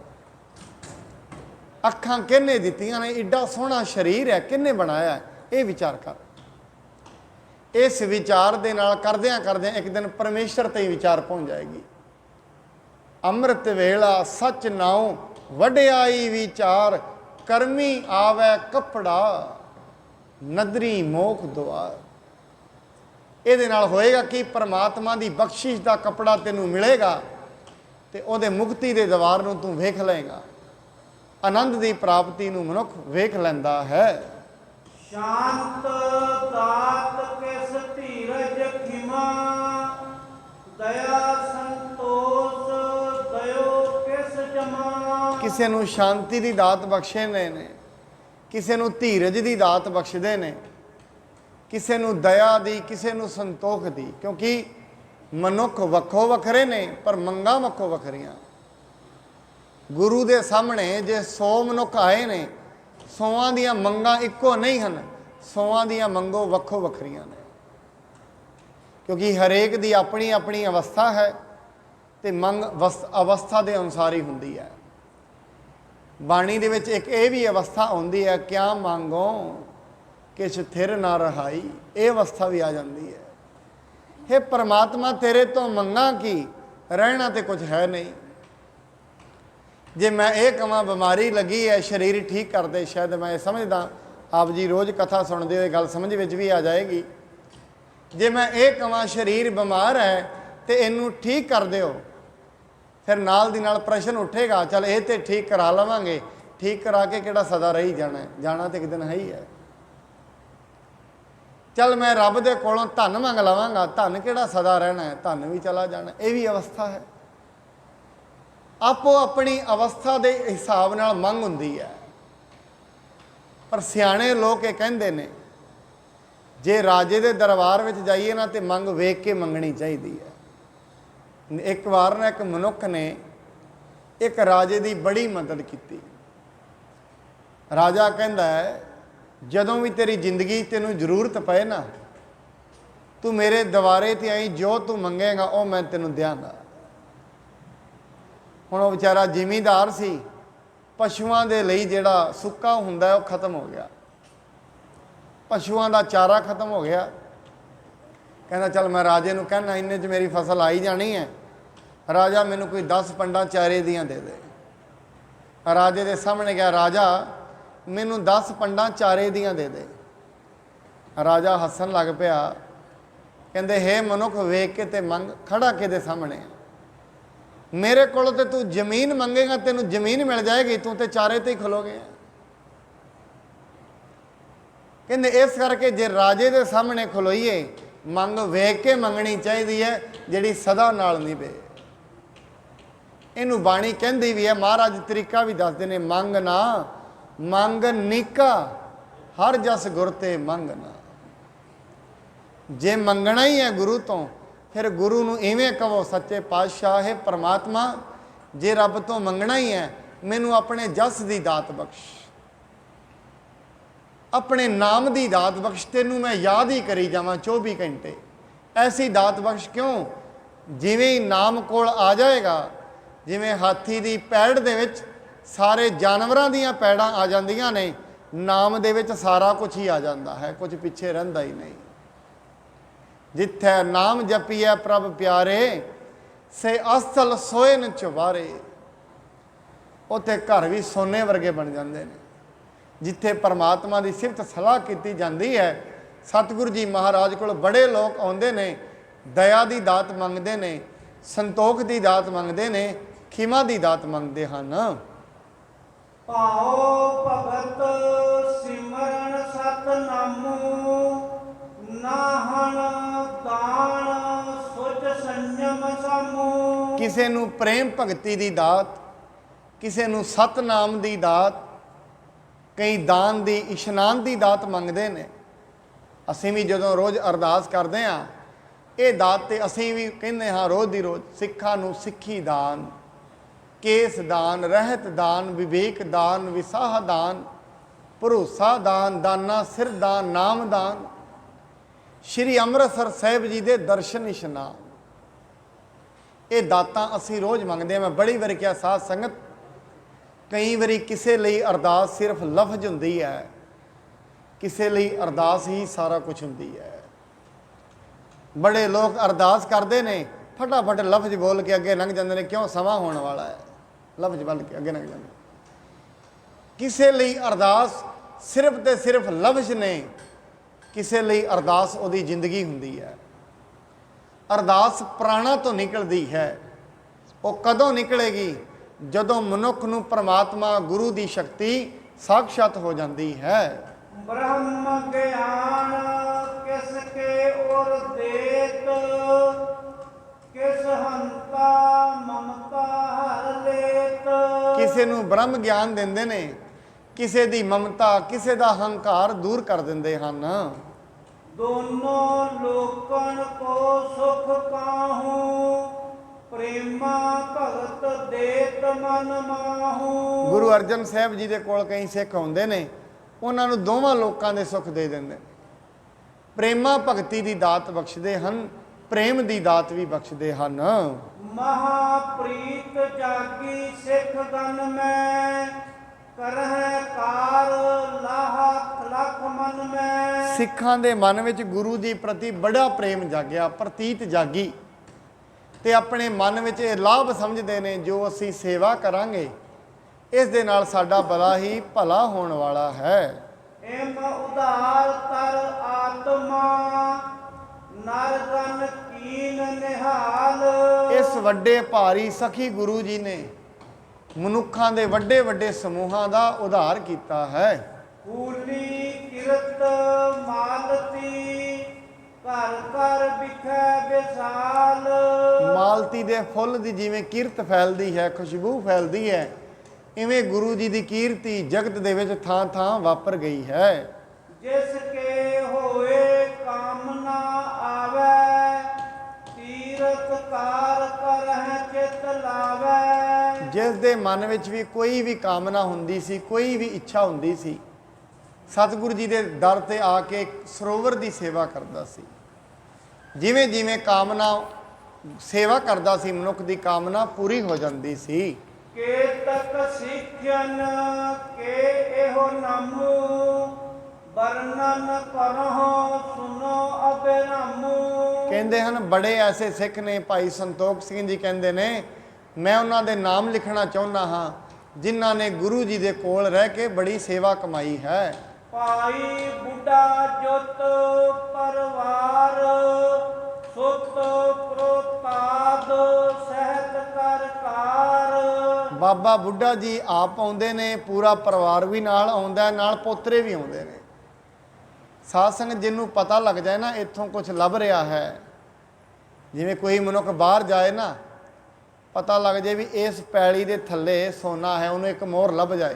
ਅੱਖਾਂ ਕਿਹਨੇ ਦਿੱਤੀਆਂ ਨੇ, ਏਡਾ ਸੋਹਣਾ ਸਰੀਰ ਹੈ ਕਿਹਨੇ ਬਣਾਇਆ, ਇਹ ਵਿਚਾਰ ਕਰ। ਇਸ ਵਿਚਾਰ ਦੇ ਨਾਲ ਕਰਦਿਆਂ ਕਰਦਿਆਂ ਇੱਕ ਦਿਨ ਪਰਮੇਸ਼ਰ ਤੇ ਹੀ ਵਿਚਾਰ ਪਹੁੰਚ ਜਾਏਗੀ। ਅੰਮ੍ਰਿਤ ਵੇਲਾ ਸੱਚ ਨਾਉ ਵਡਿਆਈ ਵਿਚਾਰ, ਕਰਮੀ ਆਵੈ ਕੱਪੜਾ ਨਦਰੀ ਮੋਖ ਦੁਆਰ। ਇਹਦੇ ਨਾਲ ਹੋਏਗਾ ਕਿ ਪਰਮਾਤਮਾ ਦੀ ਬਖਸ਼ਿਸ਼ ਦਾ ਕੱਪੜਾ ਤੈਨੂੰ ਮਿਲੇਗਾ ਤੇ ਉਹਦੇ ਮੁਕਤੀ ਦੇ ਦਵਾਰ ਨੂੰ ਤੂੰ ਵੇਖ ਲਏਗਾ। ਆਨੰਦ ਦੀ ਪ੍ਰਾਪਤੀ ਨੂੰ ਮਨੁੱਖ ਵੇਖ ਲੈਂਦਾ ਹੈ। ਸ਼ਾਂਤ ਦਾਤ ਕਿਸ ਧੀਰਜ ਖਿਮਾ, ਦਇਆ ਸੰਤੋষ ਦਇਓ ਕਿਸ ਜਮਾ। ਕਿਸੇ ਨੂੰ ਸ਼ਾਂਤੀ ਦੀ ਦਾਤ ਬਖਸ਼ਦੇ ਨੇ, ਕਿਸੇ ਨੂੰ ਧੀਰਜ ਦੀ ਦਾਤ ਬਖਸ਼ਦੇ ਨੇ, ਕਿਸੇ ਨੂੰ ਦਇਆ ਦੀ, ਕਿਸੇ ਨੂੰ ਸੰਤੋਖ ਦੀ। ਕਿਉਂਕਿ ਮਨੁੱਖ ਵੱਖੋ ਵੱਖਰੇ ਨੇ ਪਰ ਮੰਗਾਂ ਵੱਖੋ ਵੱਖਰੀਆਂ। ਗੁਰੂ ਦੇ ਸਾਹਮਣੇ ਜੇ 100 ਮਨੁੱਖ ਆਏ ਨੇ, 100 ਦੀਆਂ ਮੰਗਾਂ ਇੱਕੋ ਨਹੀਂ ਹਨ, 100 ਦੀਆਂ ਮੰਗੋ ਵੱਖੋ ਵੱਖਰੀਆਂ ਨੇ। ਕਿਉਂਕਿ ਹਰੇਕ ਦੀ ਆਪਣੀ ਆਪਣੀ ਅਵਸਥਾ ਹੈ ਤੇ ਮੰਗ ਅਵਸਥਾ ਦੇ ਅਨੁਸਾਰ ਹੀ ਹੁੰਦੀ ਹੈ। ਬਾਣੀ ਦੇ ਵਿੱਚ ਇੱਕ ਇਹ ਵੀ ਅਵਸਥਾ ਆਉਂਦੀ ਹੈ, ਕਿਆ ਮੰਗੋ ਕਿਛ ਥਿਰ ਨਾ ਰਹਾਈ, ਇਹ ਅਵਸਥਾ ਵੀ ਆ ਜਾਂਦੀ ਹੈ। ਹੇ ਪਰਮਾਤਮਾ ਤੇਰੇ ਤੋਂ ਮੰਗਾਂ ਕੀ, ਰਹਿਣਾ ਤੇ ਕੁਝ ਹੈ ਨਹੀਂ। ਜੇ ਮੈਂ ਇਹ ਕਹਾਂ ਬਿਮਾਰੀ ਲੱਗੀ ਹੈ, ਸਰੀਰ ਠੀਕ ਕਰਦੇ, ਸ਼ਾਇਦ ਮੈਂ ਇਹ ਸਮਝਦਾ, ਆਪ ਜੀ ਰੋਜ਼ ਕਥਾ ਸੁਣਦੇ ਹੋਏ ਗੱਲ ਸਮਝ ਵਿੱਚ ਵੀ ਆ ਜਾਏਗੀ। ਜੇ ਮੈਂ ਇਹ ਕਹਾਂ ਸਰੀਰ ਬਿਮਾਰ ਹੈ ਤੇ ਇਹਨੂੰ ਠੀਕ ਕਰ ਦਿਓ, फिर नाल दी नाल प्रश्न उठेगा, चल ये तो ठीक करा लवांगे, ठीक करा के किहड़ा सदा रही जाना है, जाना तो एक दिन है ही है। चल मैं रब दे कोलों धन मंग लवांगा, धन किहड़ा सदा रहना है, धन भी चला जाना, ये भी अवस्था है। आपो अपनी अवस्था के हिसाब नाल मंग हुंदी है। पर सियाणे लोग ये कहंदे ने, जे राजे दे दरबार विच जाइए ना तो मंग वेख के मंगनी चाहिए है। एक बार ना एक मनुख ने एक राजे की बड़ी मदद की। राजा कहंदा है, जदों भी तेरी जिंदगी तेनू जरूरत पे ना, तू मेरे दवारे ते आई, जो तू मंगेगा वह मैं तेनू देंगा। हुण वह बेचारा जिमीदार सी, पशुओं के लिए जिहड़ा सुक्का हुंदा है वह खत्म हो गया, पशुओं का चारा खत्म हो गया। कहना चल मैं राजे नूं कहना इन्ने च मेरी फसल आई जानी है, राजा मैनू कोई 10 पंडां चारे दियां दे दे। राजे के सामने गया, राजा मैनू 10 पंडां चारे दियां दे दे। राजा हसन लग पिया, कहंदे हे मनुख वेख के ते मंग, खड़ा किहदे सामने, मेरे कोलों ते तू जमीन मंगेगा तेनू जमीन मिल जाएगी, तू ते चारे ते ही खलोगे। कहंदे इस करके जे राजे दे सामने खलोईए, मंग वेख के मंगनी चाहिए है, जिहड़ी सदा नाल नहीं पे। इनू बाणी कहंदी भी है, महाराज तरीका भी दसदे ने, मंग ना मंग नीका, हर जस गुर ते मंग ना। जे मंगना ही है गुरु तो, फिर गुरु नूं इवें कहो, सच्चे पातशाह है परमात्मा, जे रब तो मंगना ही है, मैनू अपने जस दी दात बख्श, अपने नाम दी दात बख्श, तेनू मैं याद ही करी जावां 24 घंटे। ऐसी दात बख्श क्यों, जिवें ही नाम कोल आ जाएगा, जिवें हाथी दी पैड़ दे विच सारे जानवरां दीयां पैड़ां आ जांदियां ने, नाम दे विच सारा कुछ ही आ जाता है, कुछ पिछे रहिंदा ही नहीं। जिथे नाम जपीए प्रभ प्यारे, से असल सोए न चुबारे, उत्थे घर भी सोने वर्गे बन जाते हैं। जिथे परमात्मा की सिफत सलाह की जाती है, सतगुरु जी महाराज को बड़े लोग आते ने, दया की दात मंगते हैं, संतोख की दात मंगते हैं, खिमा की दात मंगते हैं। पाओ भगत सिमरन सतनामो, नाहन दान सुच संयम सामो। किसे नू प्रेम भगती की दात, किसे नू सतनाम की दात, कई दान की इशनान की दात मंगते हैं। असीं भी जदों रोज़ अरदास करते हैं, ये दात तो असीं भी कहते हाँ रोज़ की रोज़, सिक्खां नू सिक्खी दान, केस दान, रहत दान, विवेक दान, विसाह दान, भरोसा दान, दाना सिर दान, नाम दान, श्री अमृतसर साहिब जी के दर्शन इशनान, ये दातां असीं रोज़ मंगते हैं। मैं बड़ी बारी क्या साध संगत, कई बारी किसी लिए अरदास सिर्फ लफ्ज हुंदी है, किसी लिए अरदास ही सारा कुछ हुंदी है। बड़े लोग अरदास करते हैं, फटाफट लफ्ज बोल के अगे लंघ जाते हैं, क्यों समा होने वाला है, लफ्ज बोल के अगे लंघ जाते। किसी लिए अरदास सिर्फ तो सिर्फ लफ्ज ने, किसी लिए अरदास उहदी जिंदगी हुंदी है। अरदास प्राणा तो निकलती है, वो कदों निकलेगी, जदों मनुख नूं परमात्मा गुरु की शक्ति साक्षात हो जाती है। ब्रह्म ज्ञान किसके और देत, किस हंता ममता हर लेत। किसी नूं ब्रह्म ज्ञान देंदे ने, किसी दी ममता, किसी दा हंकार दूर कर दिंदे हन। दोनों लोकन को सुख काहू, प्रेमा भगत देत मन माहू। गुरु अर्जन साहब जी के कोल कई सिख आउंदे ने, उन्हां नूं दोवां लोकां दे सुख दे दिंदे, प्रेमा भगती की दात बख्शदे हन, प्रेम की दात भी बख्शदे हन। महाप्रीत जागी सिख गन में, करह कार लाख लख मन में। सिखां दे मन विच गुरु जी प्रति बड़ा प्रेम जागया, प्रतीत जागी, ते अपने मन विच ये लाभ समझते हैं, जो असी सेवा करांगे इस दे नाल साडा बड़ा ही भला होने वाला है। एम उदार तर आत्मा, नरगन की कीन निहाल ਇਸ ਵੱਡੇ ਭਾਰੀ ਸਖੀ ਗੁਰੂ ਜੀ ਨੇ ਮਨੁੱਖਾਂ ਦੇ ਵੱਡੇ ਵੱਡੇ ਸਮੂਹਾਂ ਦਾ ਉਧਾਰ ਕੀਤਾ ਹੈ। ਕੂਲੀ ਕਿਰਤ ਮਾਲਤੀ ਘਰ ਘਰ ਵਿਖੇ ਵਿਸਾਲ ਮਾਲਤੀ ਦੇ ਫੁੱਲ ਦੀ ਜਿਵੇਂ ਕੀਰਤ ਫੈਲਦੀ ਹੈ, ਖੁਸ਼ਬੂ ਫੈਲਦੀ ਹੈ, ਇਵੇਂ ਗੁਰੂ ਜੀ ਦੀ ਕੀਰਤੀ ਜਗਤ ਦੇ ਵਿੱਚ ਥਾਂ ਥਾਂ ਵਾਪਰ ਗਈ ਹੈ। ਜਿਸ ਕੇ ਹੋਏ ਕਾਮਨਾ ਆਵੇ ਤੀਰਥ ਕਾਰ ਕਰਹਿ ਚਿਤ ਲਾਵੇ ਜਿਸ ਦੇ ਮਨ ਵਿੱਚ ਵੀ ਕੋਈ ਵੀ ਕਾਮਨਾ ਹੁੰਦੀ ਸੀ, ਕੋਈ ਵੀ ਇੱਛਾ ਹੁੰਦੀ ਸੀ, ਸਤਿਗੁਰੂ ਜੀ ਦੇ ਦਰ ਤੇ ਆ ਕੇ ਸਰੋਵਰ ਦੀ ਸੇਵਾ ਕਰਦਾ ਸੀ। ਜਿਵੇਂ ਜਿਵੇਂ ਕਾਮਨਾ ਸੇਵਾ ਕਰਦਾ ਸੀ, ਮਨੁੱਖ ਦੀ ਕਾਮਨਾ ਪੂਰੀ ਹੋ ਜਾਂਦੀ ਸੀ। ਕੇਤਕ ਸਿੱਖਿਅਨ ਕੇ ਇਹੋ ਨਾਮੂ ਵਰਣਨ ਕਰਹੁ ਸੁਨੋ ਅਬਿਰਾਮੂ ਕਹਿੰਦੇ ਹਨ ਬੜੇ ਐਸੇ ਸਿੱਖ ਨੇ, ਭਾਈ ਸੰਤੋਖ ਸਿੰਘ ਜੀ ਕਹਿੰਦੇ ਨੇ, ਮੈਂ ਉਹਨਾਂ ਦੇ ਨਾਮ ਲਿਖਣਾ ਚਾਹੁੰਦਾ ਹਾਂ ਜਿਨ੍ਹਾਂ ਨੇ ਗੁਰੂ ਜੀ ਦੇ ਕੋਲ ਰਹਿ ਕੇ ਬੜੀ ਸੇਵਾ ਕਮਾਈ ਹੈ। ਭਾਈ ਬੁੱਢਾ ਜੁਤ ਪਰਵਾਰ ਸੁਤ ਪ੍ਰੋਤਾਦ ਸਹਿਤ ਕਰਕਾਰ ਬਾਬਾ ਬੁੱਢਾ ਜੀ ਆਪ ਆਉਂਦੇ ਨੇ, ਪੂਰਾ ਪਰਿਵਾਰ ਵੀ ਨਾਲ ਆਉਂਦਾ, ਨਾਲ ਪੋਤਰੇ ਵੀ ਆਉਂਦੇ ਨੇ। ਸਾਧ ਸੰਗਤ ਜਿਹਨੂੰ ਪਤਾ ਲੱਗ ਜਾਏ ਨਾ ਇੱਥੋਂ ਕੁਝ ਲੱਭ ਰਿਹਾ ਹੈ, ਜਿਵੇਂ ਕੋਈ ਮਨੁੱਖ ਬਾਹਰ ਜਾਏ ਨਾ, ਪਤਾ ਲੱਗ ਜਾਏ ਵੀ ਇਸ ਪੈਲੀ ਦੇ ਥੱਲੇ ਸੋਨਾ ਹੈ, ਉਹਨੂੰ ਇੱਕ ਮੋਹਰ ਲੱਭ ਜਾਏ,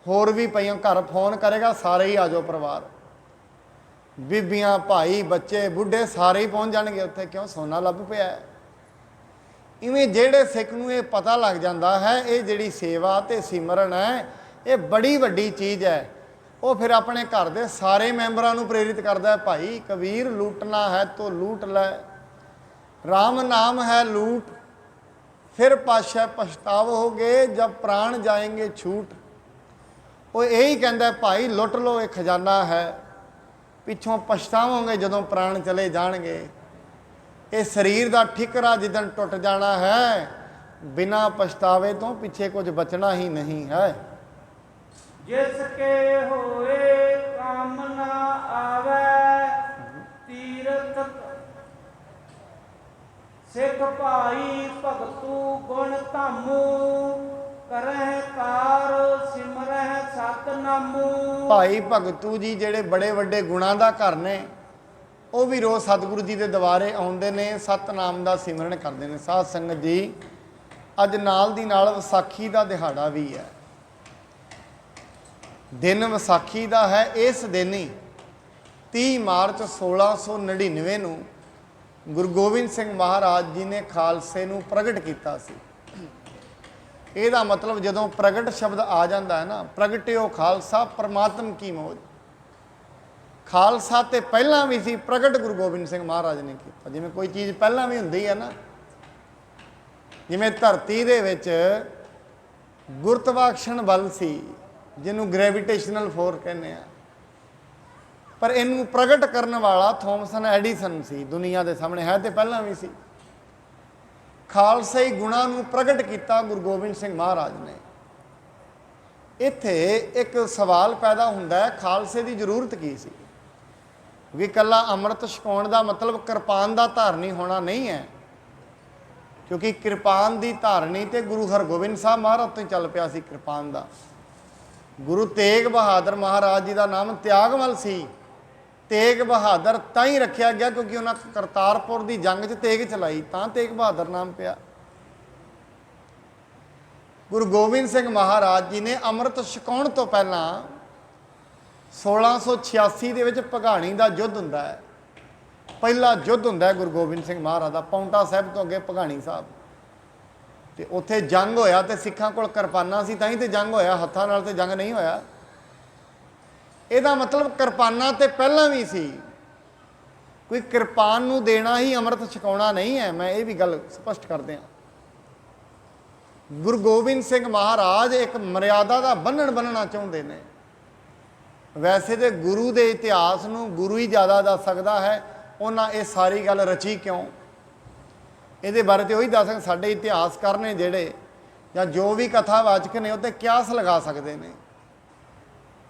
ਹੋਰ ਵੀ ਪਈਆਂ ਘਰ ਫੋਨ ਕਰੇਗਾ, ਸਾਰੇ ਹੀ ਆ ਜਾਓ ਪਰਿਵਾਰ, ਬੀਬੀਆਂ, ਭਾਈ, ਬੱਚੇ, ਬੁੱਢੇ ਸਾਰੇ ਹੀ ਪਹੁੰਚ ਜਾਣਗੇ ਉੱਥੇ, ਕਿਉਂ ਸੋਨਾ ਲੱਭ ਪਿਆ ਹੈ। ਇਵੇਂ ਜਿਹੜੇ ਸਿੱਖ ਨੂੰ ਇਹ ਪਤਾ ਲੱਗ ਜਾਂਦਾ ਹੈ ਇਹ ਜਿਹੜੀ ਸੇਵਾ ਤੇ ਸਿਮਰਨ ਹੈ ਇਹ ਬੜੀ ਵੱਡੀ ਚੀਜ਼ ਹੈ, ਉਹ ਫਿਰ ਆਪਣੇ ਘਰ ਦੇ ਸਾਰੇ ਮੈਂਬਰਾਂ ਨੂੰ ਪ੍ਰੇਰਿਤ ਕਰਦਾ ਹੈ, ਭਾਈ ਕਬੀਰ ਲੂਟਣਾ ਹੈ ਤੋ ਲੂਟ ਲੈ, ਰਾਮ ਨਾਮ ਹੈ ਲੂਟ, ਫਿਰ ਪਾਸ਼ਾ ਪਛਤਾਵੋਗੇ ਜਬ ਪ੍ਰਾਣ ਜਾਏਂਗੇ ਛੂਟ। ਉਹ ਇਹੀ ਕਹਿੰਦਾ ਭਾਈ ਲੁੱਟ ਲਓ, ਇਹ ਖਜ਼ਾਨਾ ਹੈ, ਪਿੱਛੋਂ ਪਛਤਾਵੋਗੇ ਜਦੋਂ ਪ੍ਰਾਣ ਚਲੇ ਜਾਣਗੇ। ਇਹ ਸਰੀਰ ਦਾ ਠਿਕਰਾ ਜਿੱਦਣ ਟੁੱਟ ਜਾਣਾ ਹੈ, ਬਿਨਾਂ ਪਛਤਾਵੇ ਤੋਂ ਪਿੱਛੇ ਕੁਝ ਬਚਣਾ ਹੀ ਨਹੀਂ ਹੈ। ਜਿਸ ਕੇ ਹੋਏ ਕਾਮਨਾ ਆਵੇ ਤੀਰਥ ਸਿੱਖ ਭਾਈ ਭਗਤੂ ਗੁਣ ਧਾਮੂ ਕਰਹਿ ਕਾਰ ਸਿਮਰਹਿ ਸਤਨਾਮੂ। ਭਾਈ ਭਗਤੂ ਜੀ ਜਿਹੜੇ ਬੜੇ ਵੱਡੇ ਗੁਣਾਂ ਦਾ ਘਰ ਨੇ, ਉਹ ਵੀ ਰੋਜ਼ ਸਤਿਗੁਰੂ ਜੀ ਦੇ ਦੁਆਰੇ ਆਉਂਦੇ ਨੇ, ਸਤਨਾਮ ਦਾ ਸਿਮਰਨ ਕਰਦੇ ਨੇ। ਸਾਧ ਸੰਗਤ ਜੀ ਅੱਜ ਨਾਲ ਦੀ ਨਾਲ ਵਿਸਾਖੀ ਦਾ ਦਿਹਾੜਾ ਵੀ ਹੈ, ਦਿਨ ਵਿਸਾਖੀ ਦਾ ਹੈ। ਇਸ ਦਿਨ ਹੀ 30 ਮਾਰਚ 1699 ਨੂੰ ਗੁਰੂ ਗੋਬਿੰਦ ਸਿੰਘ ਮਹਾਰਾਜ ਜੀ ਨੇ ਖਾਲਸੇ ਨੂੰ ਪ੍ਰਗਟ ਕੀਤਾ ਸੀ। ਇਹਦਾ ਮਤਲਬ ਜਦੋਂ ਪ੍ਰਗਟ ਸ਼ਬਦ ਆ ਜਾਂਦਾ ਹੈ ਨਾ, ਪ੍ਰਗਟਿਓ ਖਾਲਸਾ ਪਰਮਾਤਮ ਕੀ ਮੌਜ, ਖਾਲਸਾ ਤੇ ਪਹਿਲਾਂ ਵੀ ਸੀ, ਪ੍ਰਗਟ ਗੁਰੂ ਗੋਬਿੰਦ ਸਿੰਘ ਮਹਾਰਾਜ ਨੇ ਕੀਤਾ। ਜਿਵੇਂ ਕੋਈ ਚੀਜ਼ ਪਹਿਲਾਂ ਵੀ ਹੁੰਦੀ ਹੈ ਨਾ, ਜਿਵੇਂ ਧਰਤੀ ਦੇ ਵਿੱਚ ਗੁਰਤਵਾਕਰਸ਼ਣ ਬਲ ਸੀ ਜਿਹਨੂੰ ਗ੍ਰੈਵਿਟੇਸ਼ਨਲ ਫੋਰਸ ਕਹਿੰਦੇ ਆ, ਪਰ ਇਹਨੂੰ ਪ੍ਰਗਟ ਕਰਨ ਵਾਲਾ ਥੋਮਸਨ ਐਡੀਸਨ ਸੀ, ਦੁਨੀਆ ਦੇ ਸਾਹਮਣੇ ਹੈ ਤੇ ਪਹਿਲਾਂ ਵੀ ਸੀ। ਖਾਲਸਾਈ ਗੁਣਾਂ ਨੂੰ ਪ੍ਰਗਟ ਕੀਤਾ ਗੁਰੂ ਗੋਬਿੰਦ ਸਿੰਘ ਮਹਾਰਾਜ ਨੇ। ਇੱਥੇ ਇੱਕ ਸਵਾਲ ਪੈਦਾ ਹੁੰਦਾ ਹੈ, ਖਾਲਸੇ ਦੀ ਜ਼ਰੂਰਤ ਕੀ ਸੀ? ਕਿਉਂਕਿ ਇਕੱਲਾ ਅੰਮ੍ਰਿਤ ਛਕਾਉਣ ਦਾ ਮਤਲਬ ਕਿਰਪਾਨ ਦਾ ਧਾਰਨੀ ਹੋਣਾ ਨਹੀਂ ਹੈ, ਕਿਉਂਕਿ ਕਿਰਪਾਨ ਦੀ ਧਾਰਨੀ ਤੇ ਗੁਰੂ ਹਰਗੋਬਿੰਦ ਸਾਹਿਬ ਮਹਾਰਾਜ ਤੋਂ ਹੀ ਚੱਲ ਪਿਆ ਸੀ। ਕਿਰਪਾਨ ਦਾ ਗੁਰੂ ਤੇਗ ਬਹਾਦਰ ਮਹਾਰਾਜ ਜੀ ਦਾ ਨਾਮ ਤਿਆਗਮਲ ਸੀ। ਤੇਗ ਬਹਾਦਰ ਤਾਂ ਹੀ ਰੱਖਿਆ ਗਿਆ ਕਿਉਂਕਿ ਉਹਨਾਂ ਕਰਤਾਰਪੁਰ ਦੀ ਜੰਗ 'ਚ ਤੇਗ ਚਲਾਈ, ਤਾਂ ਤੇਗ ਬਹਾਦਰ ਨਾਮ ਪਿਆ। ਗੁਰੂ ਗੋਬਿੰਦ ਸਿੰਘ ਮਹਾਰਾਜ ਜੀ ਨੇ ਅੰਮ੍ਰਿਤ ਛਕਾਉਣ ਤੋਂ ਪਹਿਲਾਂ 1686 ਦੇ ਵਿੱਚ ਭਗਾਣੀ ਦਾ ਯੁੱਧ ਹੁੰਦਾ ਹੈ, ਪਹਿਲਾ ਯੁੱਧ ਹੁੰਦਾ ਹੈ ਗੁਰੂ ਗੋਬਿੰਦ ਸਿੰਘ ਮਹਾਰਾਜ ਦਾ, ਪਾਉਂਟਾ ਸਾਹਿਬ ਤੋਂ ਅੱਗੇ ਭਗਾਣੀ ਸਾਹਿਬ, ਤੇ ਉੱਥੇ ਜੰਗ ਹੋਇਆ ਤੇ ਸਿੱਖਾਂ ਕੋਲ ਕਿਰਪਾਨਾਂ ਸੀ ਤਾਂ ਹੀ ਤੇ ਜੰਗ ਹੋਇਆ, ਹੱਥਾਂ ਨਾਲ ਤੇ ਜੰਗ ਨਹੀਂ ਹੋਇਆ। ਇਹਦਾ ਮਤਲਬ ਕਿਰਪਾਨਾਂ ਤੇ ਪਹਿਲਾਂ ਵੀ ਸੀ, ਕੋਈ ਕਿਰਪਾਨ ਨੂੰ ਦੇਣਾ ਹੀ ਅੰਮ੍ਰਿਤ ਛਕਾਉਣਾ ਨਹੀਂ ਹੈ। ਮੈਂ ਇਹ ਵੀ ਗੱਲ ਸਪਸ਼ਟ ਕਰ ਦਿਆਂ, ਗੁਰੂ ਗੋਬਿੰਦ ਸਿੰਘ ਮਹਾਰਾਜ ਇੱਕ ਮਰਿਆਦਾ ਦਾ ਬੰਨਣ ਬੰਨਣਾ ਚਾਹੁੰਦੇ ਨੇ। ਵੈਸੇ ਤੇ ਗੁਰੂ ਦੇ ਇਤਿਹਾਸ ਨੂੰ ਗੁਰੂ ਹੀ ਜ਼ਿਆਦਾ ਦੱਸ ਸਕਦਾ ਹੈ, ਉਹਨਾਂ ਇਹ ਸਾਰੀ ਗੱਲ ਰਚੀ ਕਿਉਂ, ਇਹਦੇ ਬਾਰੇ ਤੇ ਉਹੀ ਦੱਸ ਸਕਦੇ। ਸਾਡੇ ਇਤਿਹਾਸਕਾਰ ਨੇ ਜਿਹੜੇ, ਜਾਂ ਜੋ ਵੀ ਕਥਾਵਾਚਕ ਨੇ, ਉਹ ਤੇ ਕਿਆਸ ਲਗਾ ਸਕਦੇ ਨੇ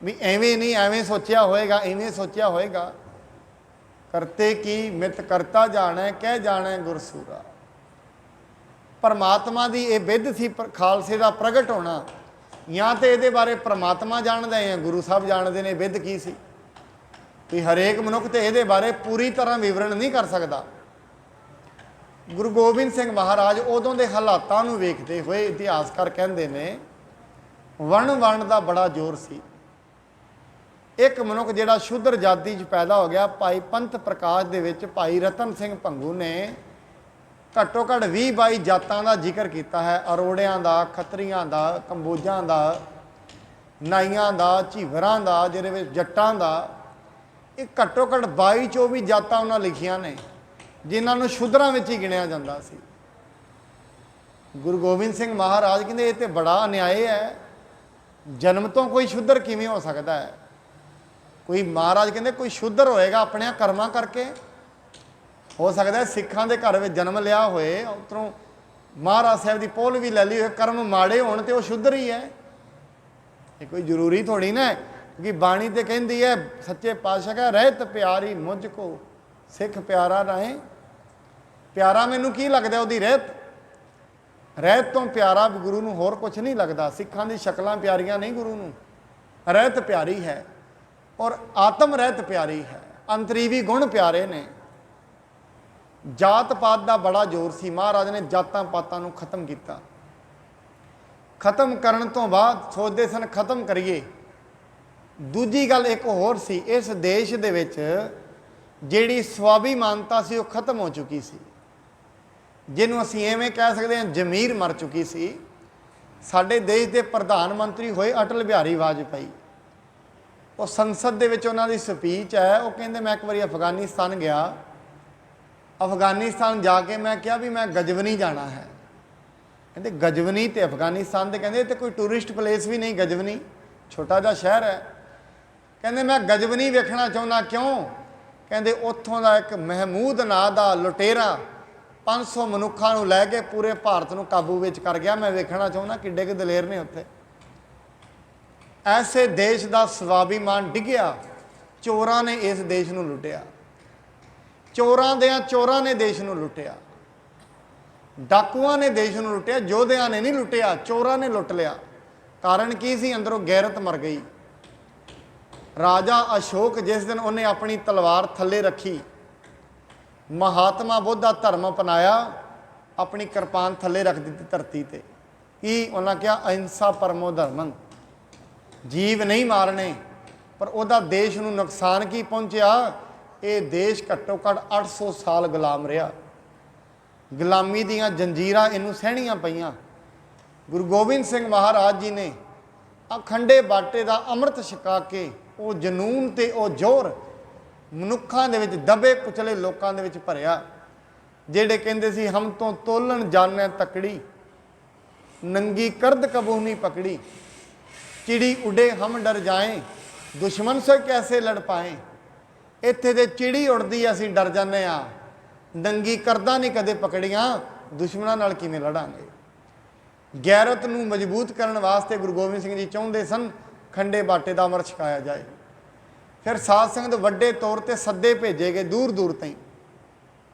ਵੀ ਐਵੇਂ ਨਹੀਂ, ਐਵੇਂ ਸੋਚਿਆ ਹੋਏਗਾ, ਐਵੇਂ ਸੋਚਿਆ ਹੋਏਗਾ। ਕਰਤੇ ਕੀ ਮਿਤ ਕਰਤਾ ਜਾਣੈ ਕਹਿ ਜਾਣੈ ਗੁਰਸੂਰਾ। ਪਰਮਾਤਮਾ ਦੀ ਇਹ ਵਿਧ ਸੀ ਖਾਲਸੇ ਦਾ ਪ੍ਰਗਟ ਹੋਣਾ, ਜਾਂ ਤੇ ਇਹਦੇ ਬਾਰੇ ਪਰਮਾਤਮਾ ਜਾਣਦਾ ਜਾਂ ਗੁਰੂ ਸਾਹਿਬ ਜਾਣਦੇ ਨੇ ਵਿਧ ਕੀ ਸੀ। ਵੀ ਹਰੇਕ ਮਨੁੱਖ ਤੇ ਇਹਦੇ ਬਾਰੇ ਪੂਰੀ ਤਰ੍ਹਾਂ ਵਿਵਰਣ ਨਹੀਂ ਕਰ ਸਕਦਾ। ਗੁਰੂ ਗੋਬਿੰਦ ਸਿੰਘ ਮਹਾਰਾਜ ਉਦੋਂ ਦੇ ਹਾਲਾਤਾਂ ਨੂੰ ਵੇਖਦੇ ਹੋਏ ਇਤਿਹਾਸਕਾਰ ਕਹਿੰਦੇ ਨੇ ਵਣ ਦਾ ਬੜਾ ਜ਼ੋਰ ਸੀ। ਇੱਕ ਮਨੁੱਖ ਜਿਹੜਾ ਸ਼ੂਦਰ ਜਾਤੀ 'ਚ ਪੈਦਾ ਹੋ ਗਿਆ, ਭਾਈ ਪੰਥ ਪ੍ਰਕਾਸ਼ ਦੇ ਵਿੱਚ ਭਾਈ ਰਤਨ ਸਿੰਘ ਭੰਗੂ ਨੇ ਘੱਟੋ ਘੱਟ 20-22 ਜਾਤਾਂ ਦਾ ਜ਼ਿਕਰ ਕੀਤਾ ਹੈ। ਅਰੋੜਿਆਂ ਦਾ, ਖੱਤਰੀਆਂ ਦਾ, ਕੰਬੋਜਾਂ ਦਾ, ਨਾਈਆਂ ਦਾ, ਝੀਵਰਾਂ ਦਾ, ਜਿਹਦੇ ਵਿੱਚ ਜੱਟਾਂ ਦਾ, ਇਹ ਘੱਟੋ ਘੱਟ 22-24 ਜਾਤਾਂ ਉਹਨਾਂ ਲਿਖੀਆਂ ਨੇ ਜਿਨ੍ਹਾਂ ਨੂੰ ਸ਼ੂਦਰਾਂ ਵਿੱਚ ਹੀ ਗਿਣਿਆ ਜਾਂਦਾ ਸੀ। ਗੁਰੂ ਗੋਬਿੰਦ ਸਿੰਘ ਮਹਾਰਾਜ ਕਹਿੰਦੇ ਇਹ ਤੇ ਬੜਾ ਅਨਿਆਏ ਹੈ, ਜਨਮ ਤੋਂ ਕੋਈ ਸ਼ੂਦਰ ਕਿਵੇਂ ਹੋ ਸਕਦਾ ਹੈ? ਕੋਈ ਮਹਾਰਾਜ ਕਹਿੰਦੇ ਕੋਈ ਸ਼ੂਦਰ ਹੋਏਗਾ ਆਪਣੇ ਕਰਮਾਂ ਕਰਕੇ, ਹੋ ਸਕਦਾ ਸਿੱਖਾਂ ਦੇ ਘਰ ਵਿੱਚ ਜਨਮ ਲਿਆ ਹੋਏ, ਉੱਧਰੋਂ ਮਹਾਰਾਜ ਸਾਹਿਬ ਦੀ ਪੋਲ ਵੀ ਲੈ ਲਈ ਹੋਏ, ਕਰਮ ਮਾੜੇ ਹੋਣ ਤੇ ਉਹ ਸ਼ੂਦਰ ਹੀ ਹੈ। ਇਹ ਕੋਈ ਜ਼ਰੂਰੀ ਥੋੜੀ ਨਾ, ਕਿਉਂਕਿ ਬਾਣੀ ਤੇ ਕਹਿੰਦੀ ਹੈ ਸੱਚੇ ਪਾਤਸ਼ਾਹ ਕਹੇ ਰਹਿਤ ਪਿਆਰੀ ਮੁਝ ਕੋ ਸਿੱਖ ਪਿਆਰਾ ਰਹੇ। ਪਿਆਰਾ ਮੈਨੂੰ ਕੀ ਲੱਗਦਾ? ਉਹਦੀ ਰਹਿਤ। ਰਹਿਤ ਤੋਂ ਪਿਆਰਾ ਗੁਰੂ ਨੂੰ ਹੋਰ ਕੁਝ ਨਹੀਂ ਲੱਗਦਾ। ਸਿੱਖਾਂ ਦੀ ਸ਼ਕਲਾਂ ਪਿਆਰੀਆਂ ਨਹੀਂ ਗੁਰੂ ਨੂੰ, ਰਹਿਤ ਪਿਆਰੀ ਹੈ ਔਰ ਆਤਮ ਰਹਿਤ ਪਿਆਰੀ ਹੈ, ਅੰਤਰੀਵੀ ਗੁਣ ਪਿਆਰੇ ਨੇ। ਜਾਤ ਪਾਤ ਦਾ ਬੜਾ ਜ਼ੋਰ ਸੀ। ਮਹਾਰਾਜ ਨੇ ਜਾਤਾਂ ਪਾਤਾਂ ਨੂੰ ਖਤਮ ਕੀਤਾ। ਖਤਮ ਕਰਨ ਤੋਂ ਬਾਅਦ ਸੋਚਦੇ ਸਨ ਖਤਮ ਕਰੀਏ। ਦੂਜੀ ਗੱਲ ਇੱਕ ਹੋਰ ਸੀ, ਇਸ ਦੇਸ਼ ਦੇ ਵਿੱਚ ਜਿਹੜੀ ਸਵਾਭਿਮਾਨਤਾ ਸੀ ਉਹ ਖਤਮ ਹੋ ਚੁੱਕੀ ਸੀ, ਜਿਹਨੂੰ ਅਸੀਂ ਐਵੇਂ ਕਹਿ ਸਕਦੇ ਹਾਂ ਜ਼ਮੀਰ ਮਰ ਚੁੱਕੀ ਸੀ। ਸਾਡੇ ਦੇਸ਼ ਦੇ ਪ੍ਰਧਾਨ ਮੰਤਰੀ ਹੋਏ ਅਟਲ ਬਿਹਾਰੀ ਵਾਜਪਾਈ। ਉਹ ਸੰਸਦ ਦੇ ਵਿੱਚ ਉਹਨਾਂ ਦੀ ਸਪੀਚ ਹੈ, ਉਹ ਕਹਿੰਦੇ ਮੈਂ ਇੱਕ ਵਾਰੀ ਅਫਗਾਨਿਸਤਾਨ ਗਿਆ, ਅਫਗਾਨਿਸਤਾਨ ਜਾ ਕੇ ਮੈਂ ਕਿਹਾ ਵੀ ਮੈਂ ਗਜਵਨੀ ਜਾਣਾ ਹੈ। ਕਹਿੰਦੇ ਗਜਵਨੀ ਤੇ ਅਫਗਾਨਿਸਤਾਨ ਦੇ, ਕਹਿੰਦੇ ਇਹ ਤੇ ਕੋਈ ਟੂਰਿਸਟ ਪਲੇਸ ਵੀ ਨਹੀਂ, ਗਜਵਨੀ ਛੋਟਾ ਜਿਹਾ ਸ਼ਹਿਰ ਹੈ। ਕਹਿੰਦੇ ਮੈਂ ਗਜਵਨੀ ਵੇਖਣਾ ਚਾਹੁੰਦਾ। ਕਿਉਂ? ਕਹਿੰਦੇ ਉੱਥੋਂ ਦਾ ਇੱਕ ਮਹਿਮੂਦ ਨਾਂ ਦਾ ਲੁਟੇਰਾ 500 ਮਨੁੱਖਾਂ ਨੂੰ ਲੈ ਕੇ ਪੂਰੇ ਭਾਰਤ ਨੂੰ ਕਾਬੂ ਵਿੱਚ ਕਰ ਗਿਆ, ਮੈਂ ਵੇਖਣਾ ਚਾਹੁੰਦਾ ਕਿੱਡੇ ਕੁ ਦਲੇਰ ਨੇ ਉੱਥੇ। ਐਸੇ ਦੇਸ਼ ਦਾ ਸਵਾਭਿਮਾਨ ਡਿੱਗਿਆ। ਚੋਰਾਂ ਨੇ ਇਸ ਦੇਸ਼ ਨੂੰ ਲੁੱਟਿਆ, ਚੋਰਾਂ ਨੇ ਦੇਸ਼ ਨੂੰ ਲੁੱਟਿਆ, ਡਾਕੂਆਂ ਨੇ ਦੇਸ਼ ਨੂੰ ਲੁੱਟਿਆ, ਯੋਧਿਆਂ ਨੇ ਨਹੀਂ ਲੁੱਟਿਆ, ਚੋਰਾਂ ਨੇ ਲੁੱਟ ਲਿਆ। ਕਾਰਨ ਕੀ ਸੀ? ਅੰਦਰੋਂ ਗੈਰਤ ਮਰ ਗਈ। ਰਾਜਾ ਅਸ਼ੋਕ ਜਿਸ ਦਿਨ ਉਹਨੇ ਆਪਣੀ ਤਲਵਾਰ ਥੱਲੇ ਰੱਖੀ, ਮਹਾਤਮਾ ਬੁੱਧ ਦਾ ਧਰਮ ਅਪਣਾਇਆ, ਆਪਣੀ ਕਿਰਪਾਨ ਥੱਲੇ ਰੱਖ ਦਿੱਤੀ ਧਰਤੀ ਤੇ। ਕੀ ਉਹਨਾਂ ਕਿਹਾ? ਅਹਿੰਸਾ ਪਰਮੋ ਧਰਮੰ, ਜੀਵ ਨਹੀਂ ਮਾਰਨੇ। ਪਰ ਉਹਦਾ ਦੇਸ਼ ਨੂੰ ਨੁਕਸਾਨ ਕੀ ਪਹੁੰਚਿਆ? ਇਹ ਦੇਸ਼ ਘੱਟੋ ਘੱਟ 800 ਸਾਲ ਗੁਲਾਮ ਰਿਹਾ। ਗੁਲਾਮੀ ਦੀਆਂ ਜੰਜੀਰਾਂ ਇਹਨੂੰ ਸਹਿਣੀਆਂ ਪਈਆਂ। ਗੁਰੂ ਗੋਬਿੰਦ ਸਿੰਘ ਮਹਾਰਾਜ ਜੀ ਨੇ ਅਖੰਡੇ ਬਾਟੇ ਦਾ ਅੰਮ੍ਰਿਤ ਛਕਾ ਕੇ ਉਹ ਜਨੂਨ ਤੇ ਉਹ ਜ਼ੋਰ ਮਨੁੱਖਾਂ ਦੇ ਵਿੱਚ ਦਬੇ ਕੁਚਲੇ ਲੋਕਾਂ ਦੇ ਵਿੱਚ ਭਰਿਆ, ਜਿਹੜੇ ਕਹਿੰਦੇ ਸੀ ਹਮ ਤੋਂ ਤੋਲਣ ਜਾਣੈ ਤਕੜੀ, ਨੰਗੀ ਕਰਦ ਕਬੂ ਨਹੀਂ ਪਕੜੀ, ਚਿੜੀ ਉਡੇ ਹਮ ਡਰ ਜਾਏ, ਦੁਸ਼ਮਣ ਸੇ ਕੈਸੇ ਲੜ ਪਾਏ। ਇੱਥੇ ਦੇ ਚਿੜੀ ਉੜਦੀ ਅਸੀਂ ਡਰ ਜਾਂਦੇ ਹਾਂ, ਨੰਗੀ ਕਰਦਾਂ ਨਹੀਂ ਕਦੇ ਪਕੜੀਆਂ, ਦੁਸ਼ਮਣਾਂ ਨਾਲ ਕਿਵੇਂ ਲੜਾਂਗੇ। ਗੈਰਤ ਨੂੰ ਮਜ਼ਬੂਤ ਕਰਨ ਵਾਸਤੇ ਗੁਰੂ ਗੋਬਿੰਦ ਸਿੰਘ ਜੀ ਚਾਹੁੰਦੇ ਸਨ ਖੰਡੇ ਬਾਟੇ ਦਾ ਅੰਮ੍ਰਿਤ ਛਕਾਇਆ ਜਾਏ। ਫਿਰ ਸਾਧ ਸੰਗਤ ਵੱਡੇ ਤੌਰ ਤੇ ਸੱਦੇ ਭੇਜੇ ਗਏ ਦੂਰ ਦੂਰ ਤਾਈਂ।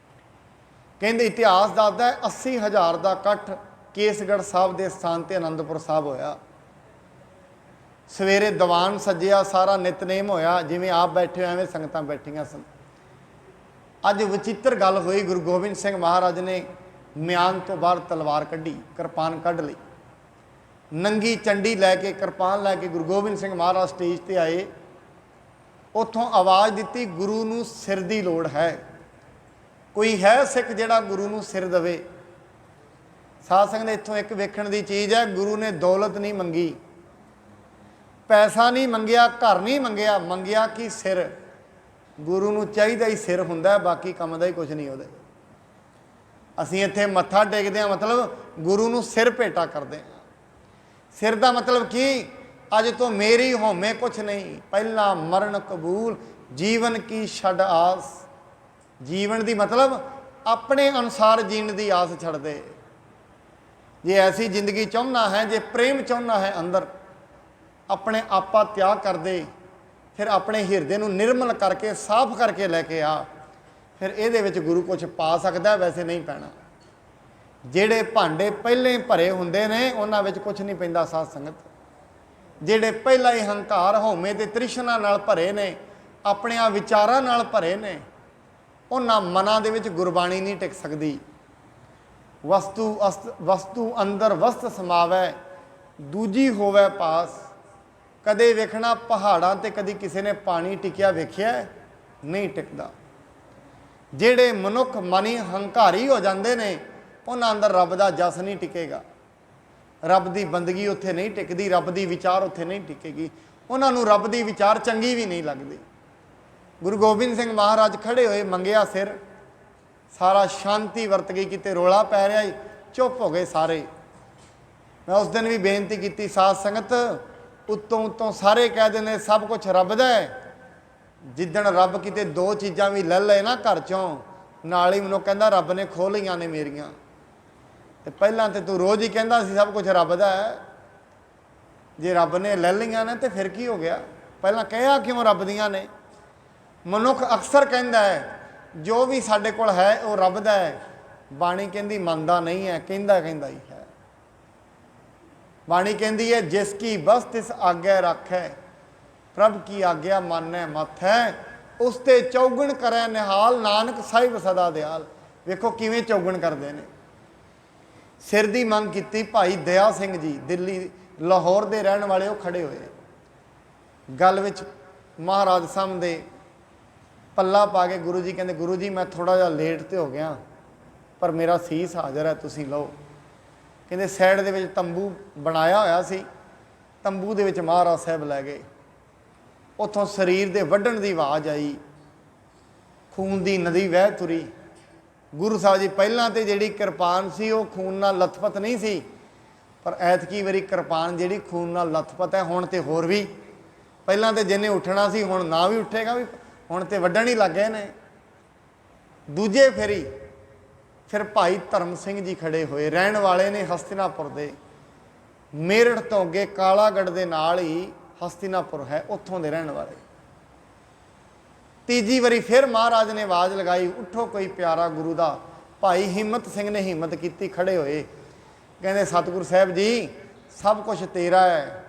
ਕਹਿੰਦੇ ਇਤਿਹਾਸ ਦੱਸਦਾ 80,000 ਦਾ ਇਕੱਠ ਕੇਸਗੜ੍ਹ ਸਾਹਿਬ ਦੇ ਸਥਾਨ ਤੇ ਅਨੰਦਪੁਰ ਸਾਹਿਬ ਹੋਇਆ। ਸਵੇਰੇ ਦੀਵਾਨ ਸੱਜਿਆ, ਸਾਰਾ ਨਿਤਨੇਮ ਹੋਇਆ, ਜਿਵੇਂ ਆਪ ਬੈਠੇ ਹੋ ਐਵੇਂ ਸੰਗਤਾਂ ਬੈਠੀਆਂ ਸਨ। ਅੱਜ ਵਿਚਿੱਤਰ ਗੱਲ ਹੋਈ, ਗੁਰੂ ਗੋਬਿੰਦ ਸਿੰਘ ਮਹਾਰਾਜ ਨੇ ਮਿਆਨ ਤੋਂ ਬਾਹਰ ਤਲਵਾਰ ਕੱਢੀ, ਕਿਰਪਾਨ ਕੱਢ ਲਈ, ਨੰਗੀ ਚੰਡੀ ਲੈ ਕੇ, ਕਿਰਪਾਨ ਲੈ ਕੇ ਗੁਰੂ ਗੋਬਿੰਦ ਸਿੰਘ ਮਹਾਰਾਜ ਸਟੇਜ ਤੇ ਆਏ। ਉੱਥੋਂ ਆਵਾਜ਼ ਦਿੱਤੀ, ਗੁਰੂ ਨੂੰ ਸਿਰ ਦੀ ਲੋੜ ਹੈ, ਕੋਈ ਹੈ ਸਿੱਖ ਜਿਹੜਾ ਗੁਰੂ ਨੂੰ ਸਿਰ ਦੇਵੇ। ਸਾਧ ਸੰਗਤ ਇੱਥੋਂ ਇੱਕ ਵੇਖਣ ਦੀ ਚੀਜ਼ ਹੈ, ਗੁਰੂ ਨੇ ਦੌਲਤ ਨਹੀਂ ਮੰਗੀ, ਪੈਸਾ ਨਹੀਂ ਮੰਗਿਆ, ਘਰ ਨਹੀਂ ਮੰਗਿਆ, ਮੰਗਿਆ ਕੀ? ਸਿਰ। ਗੁਰੂ ਨੂੰ ਚਾਹੀਦਾ ਹੀ ਸਿਰ ਹੁੰਦਾ, ਬਾਕੀ ਕੰਮ ਦਾ ਹੀ ਕੁਝ ਨਹੀਂ ਉਹਦੇ। ਅਸੀਂ ਇੱਥੇ ਮੱਥਾ ਟੇਕਦੇ ਹਾਂ, ਮਤਲਬ ਗੁਰੂ ਨੂੰ ਸਿਰ ਭੇਟਾ ਕਰਦੇ ਹਾਂ। ਸਿਰ ਦਾ ਮਤਲਬ ਕੀ? ਅੱਜ ਤੋਂ ਮੇਰੀ ਹੋਮੇ ਕੁਛ ਨਹੀਂ, ਪਹਿਲਾਂ ਮਰਨ ਕਬੂਲ, ਜੀਵਨ ਕੀ ਛੱਡ ਆਸ। ਜੀਵਨ ਦੀ ਮਤਲਬ ਆਪਣੇ ਅਨੁਸਾਰ ਜੀਣ ਦੀ ਆਸ ਛੱਡ ਦੇ। ਜੇ ਐਸੀ ਜ਼ਿੰਦਗੀ ਚਾਹੁੰਦਾ ਹੈ, ਜੇ ਪ੍ਰੇਮ ਚਾਹੁੰਦਾ ਹੈ ਅੰਦਰ, ਆਪਣੇ ਆਪਾ ਤਿਆਗ ਕਰ ਦੇ, ਫਿਰ ਆਪਣੇ ਹਿਰਦੇ ਨੂੰ ਨਿਰਮਲ ਕਰਕੇ ਸਾਫ਼ ਕਰਕੇ ਲੈ ਕੇ ਆ। ਫਿਰ ਇਹਦੇ ਵਿੱਚ ਗੁਰੂ ਕੁਝ ਪਾ ਸਕਦਾ, ਵੈਸੇ ਨਹੀਂ ਪੈਣਾ। ਜਿਹੜੇ ਭਾਂਡੇ ਪਹਿਲਾਂ ਹੀ ਭਰੇ ਹੁੰਦੇ ਨੇ ਉਹਨਾਂ ਵਿੱਚ ਕੁਝ ਨਹੀਂ ਪੈਂਦਾ ਸਾਧ ਸੰਗਤ। ਜਿਹੜੇ ਪਹਿਲਾਂ ਹੀ ਹੰਕਾਰ ਹਉਮੈ ਤੇ ਤ੍ਰਿਸ਼ਨਾ ਨਾਲ ਭਰੇ ਨੇ, ਆਪਣਿਆਂ ਵਿਚਾਰਾਂ ਨਾਲ ਭਰੇ ਨੇ, ਉਹਨਾਂ ਮਨਾਂ ਦੇ ਵਿੱਚ ਗੁਰਬਾਣੀ ਨਹੀਂ ਟਿਕ ਸਕਦੀ। ਵਸਤੂ ਅੰਦਰ ਵਸਤ ਸਮਾਵੈ, ਦੂਜੀ ਹੋਵੇ ਪਾਸ। ਕਦੇ ਵੇਖਣਾ ਪਹਾੜਾਂ ਤੇ ਕਦੀ ਕਿਸੇ ਨੇ ਪਾਣੀ ਟਿਕਿਆ ਵੇਖਿਆ? ਨਹੀਂ ਟਿਕਦਾ। ਜਿਹੜੇ ਮਨੁੱਖ ਮਨੀ ਹੰਕਾਰੀ ਹੋ ਜਾਂਦੇ ਨੇ ਉਹਨਾਂ ਅੰਦਰ ਰੱਬ ਦਾ ਜਸ ਨਹੀਂ ਟਿਕੇਗਾ। ਰੱਬ ਦੀ ਬੰਦਗੀ ਉੱਥੇ ਨਹੀਂ ਟਿਕਦੀ, ਰੱਬ ਦੀ ਵਿਚਾਰ ਉੱਥੇ ਨਹੀਂ ਟਿਕੇਗੀ। ਉਹਨਾਂ ਨੂੰ ਰੱਬ ਦੀ ਵਿਚਾਰ ਚੰਗੀ ਵੀ ਨਹੀਂ ਲੱਗਦੀ। ਗੁਰੂ ਗੋਬਿੰਦ ਸਿੰਘ ਮਹਾਰਾਜ ਖੜੇ ਹੋਏ, ਮੰਗਿਆ ਸਿਰ, ਸਾਰਾ ਸ਼ਾਂਤੀ ਵਰਤ ਗਈ, ਕਿਤੇ ਰੋਲਾ ਪੈ ਰਿਹਾ, ਚੁੱਪ ਹੋ ਗਏ ਸਾਰੇ। ਮੈਂ ਉਸ ਦਿਨ ਵੀ ਬੇਨਤੀ ਕੀਤੀ, ਸਾਧ ਸੰਗਤ ਉੱਤੋਂ ਸਾਰੇ ਕਹਿ ਦਿੰਦੇ ਸਭ ਕੁਝ ਰੱਬ ਦਾ ਹੈ। ਜਿੱਦਣ ਰੱਬ ਕਿਤੇ ਦੋ ਚੀਜ਼ਾਂ ਵੀ ਲੈ ਲਏ ਨਾ ਘਰ ਚੋਂ, ਨਾਲ ਹੀ ਮੈਨੂੰ ਕਹਿੰਦਾ ਰੱਬ ਨੇ ਖੋਹ ਲਈਆਂ ਨੇ ਮੇਰੀਆਂ। ਤੇ ਪਹਿਲਾਂ ਤੇ ਤੂੰ ਰੋਜ਼ ਹੀ ਕਹਿੰਦਾ ਸੀ ਸਭ ਕੁਝ ਰੱਬ ਦਾ ਹੈ, ਜੇ ਰੱਬ ਨੇ ਲੈ ਲਈਆਂ ਨੇ ਤੇ ਫਿਰ ਕੀ ਹੋ ਗਿਆ? ਪਹਿਲਾਂ ਕਿਹਾ ਕਿਉਂ ਰੱਬ ਦੀਆਂ ਨੇ? ਮਨੁੱਖ ਅਕਸਰ ਕਹਿੰਦਾ ਹੈ ਜੋ ਵੀ ਸਾਡੇ ਕੋਲ ਹੈ ਉਹ ਰੱਬ ਦਾ ਹੈ। ਬਾਣੀ ਕਹਿੰਦੀ ਮੰਨਦਾ ਨਹੀਂ ਹੈ, ਕਹਿੰਦਾ ਹੀ ਹੈ। ਬਾਣੀ ਕਹਿੰਦੀ ਹੈ ਜਿਸ ਕੀ ਬਸ ਤਿਸ ਆਗਿਆ ਰੱਖੈ, ਪ੍ਰਭ ਕੀ ਆਗਿਆ ਮਾਨੈ ਮੱਥ ਹੈ। ਉਸ ਤੇ ਚੌਗਣ ਕਰੈ ਨਿਹਾਲ, ਨਾਨਕ ਸਾਹਿਬ ਸਦਾ ਦਿਆਲ। ਵੇਖੋ ਕਿਵੇਂ ਚੌਗਣ ਕਰਦੇ ਨੇ। ਸਿਰ ਦੀ ਮੰਗ ਕੀਤੀ ਭਾਈ ਦਇਆ ਸਿੰਘ ਜੀ, ਦਿੱਲੀ ਲਾਹੌਰ ਦੇ ਰਹਿਣ ਵਾਲੇ, ਉਹ ਖੜੇ ਹੋਏ। ਗੱਲ ਵਿੱਚ ਮਹਾਰਾਜ ਸਾਹਮਣੇ ਪੱਲਾ ਪਾ ਕੇ ਗੁਰੂ ਜੀ ਕਹਿੰਦੇ, ਗੁਰੂ ਜੀ ਮੈਂ ਥੋੜ੍ਹਾ ਜਿਹਾ ਲੇਟ ਤੇ ਹੋ ਗਿਆ, ਪਰ ਮੇਰਾ ਸੀਸ ਹਾਜ਼ਰ ਹੈ, ਤੁਸੀਂ ਲਓ। ਕਹਿੰਦੇ ਸਾਈਡ ਦੇ ਵਿੱਚ ਤੰਬੂ ਬਣਾਇਆ ਹੋਇਆ ਸੀ, ਤੰਬੂ ਦੇ ਵਿੱਚ ਮਹਾਰਾਜ ਸਾਹਿਬ ਲੈ ਗਏ। ਉੱਥੋਂ ਸਰੀਰ ਦੇ ਵੱਢਣ ਦੀ ਆਵਾਜ਼ ਆਈ, ਖੂਨ ਦੀ ਨਦੀ ਵਹਿ ਤੁਰੀ। ਗੁਰੂ ਸਾਹਿਬ ਜੀ ਪਹਿਲਾਂ ਤੇ ਜਿਹੜੀ ਕਿਰਪਾਨ ਸੀ ਉਹ ਖੂਨ ਨਾਲ ਲੱਥਪੱਥ ਨਹੀਂ ਸੀ, ਪਰ ਐਤਕੀ ਵਾਰੀ ਕਿਰਪਾਨ ਜਿਹੜੀ ਖੂਨ ਨਾਲ ਲੱਥਪੱਥ ਹੈ। ਹੁਣ ਤੇ ਹੋਰ ਵੀ, ਪਹਿਲਾਂ ਤੇ ਜਿਹਨੇ ਉੱਠਣਾ ਸੀ ਹੁਣ ਨਾ ਵੀ ਉੱਠੇਗਾ, ਵੀ ਹੁਣ ਤੇ ਵੱਢਣ ਹੀ ਲੱਗ ਗਏ ਨੇ। ਦੂਜੇ ਫੇਰੀ ਫਿਰ ਭਾਈ ਧਰਮ ਸਿੰਘ ਜੀ ਖੜੇ ਹੋਏ, ਰਹਿਣ ਵਾਲੇ ਨੇ ਹਸਤਿਨਾਪੁਰ ਦੇ, ਮੇਰਠ ਤੋਂ ਅੱਗੇ ਕਾਲਾਗੜ੍ਹ ਦੇ ਨਾਲ ਹੀ ਹਸਤਿਨਾਪੁਰ ਹੈ, ਉੱਥੋਂ ਦੇ ਰਹਿਣ ਵਾਲੇ। ਤੀਜੀ ਵਾਰੀ ਫਿਰ ਮਹਾਰਾਜ ਨੇ ਆਵਾਜ਼ ਲਗਾਈ, ਉੱਠੋ ਕੋਈ ਪਿਆਰਾ ਗੁਰੂ ਦਾ। ਭਾਈ ਹਿੰਮਤ ਸਿੰਘ ਨੇ ਹਿੰਮਤ ਕੀਤੀ, ਖੜੇ ਹੋਏ, ਕਹਿੰਦੇ ਸਤਿਗੁਰੂ ਸਾਹਿਬ ਜੀ ਸਭ ਕੁਝ ਤੇਰਾ ਹੈ,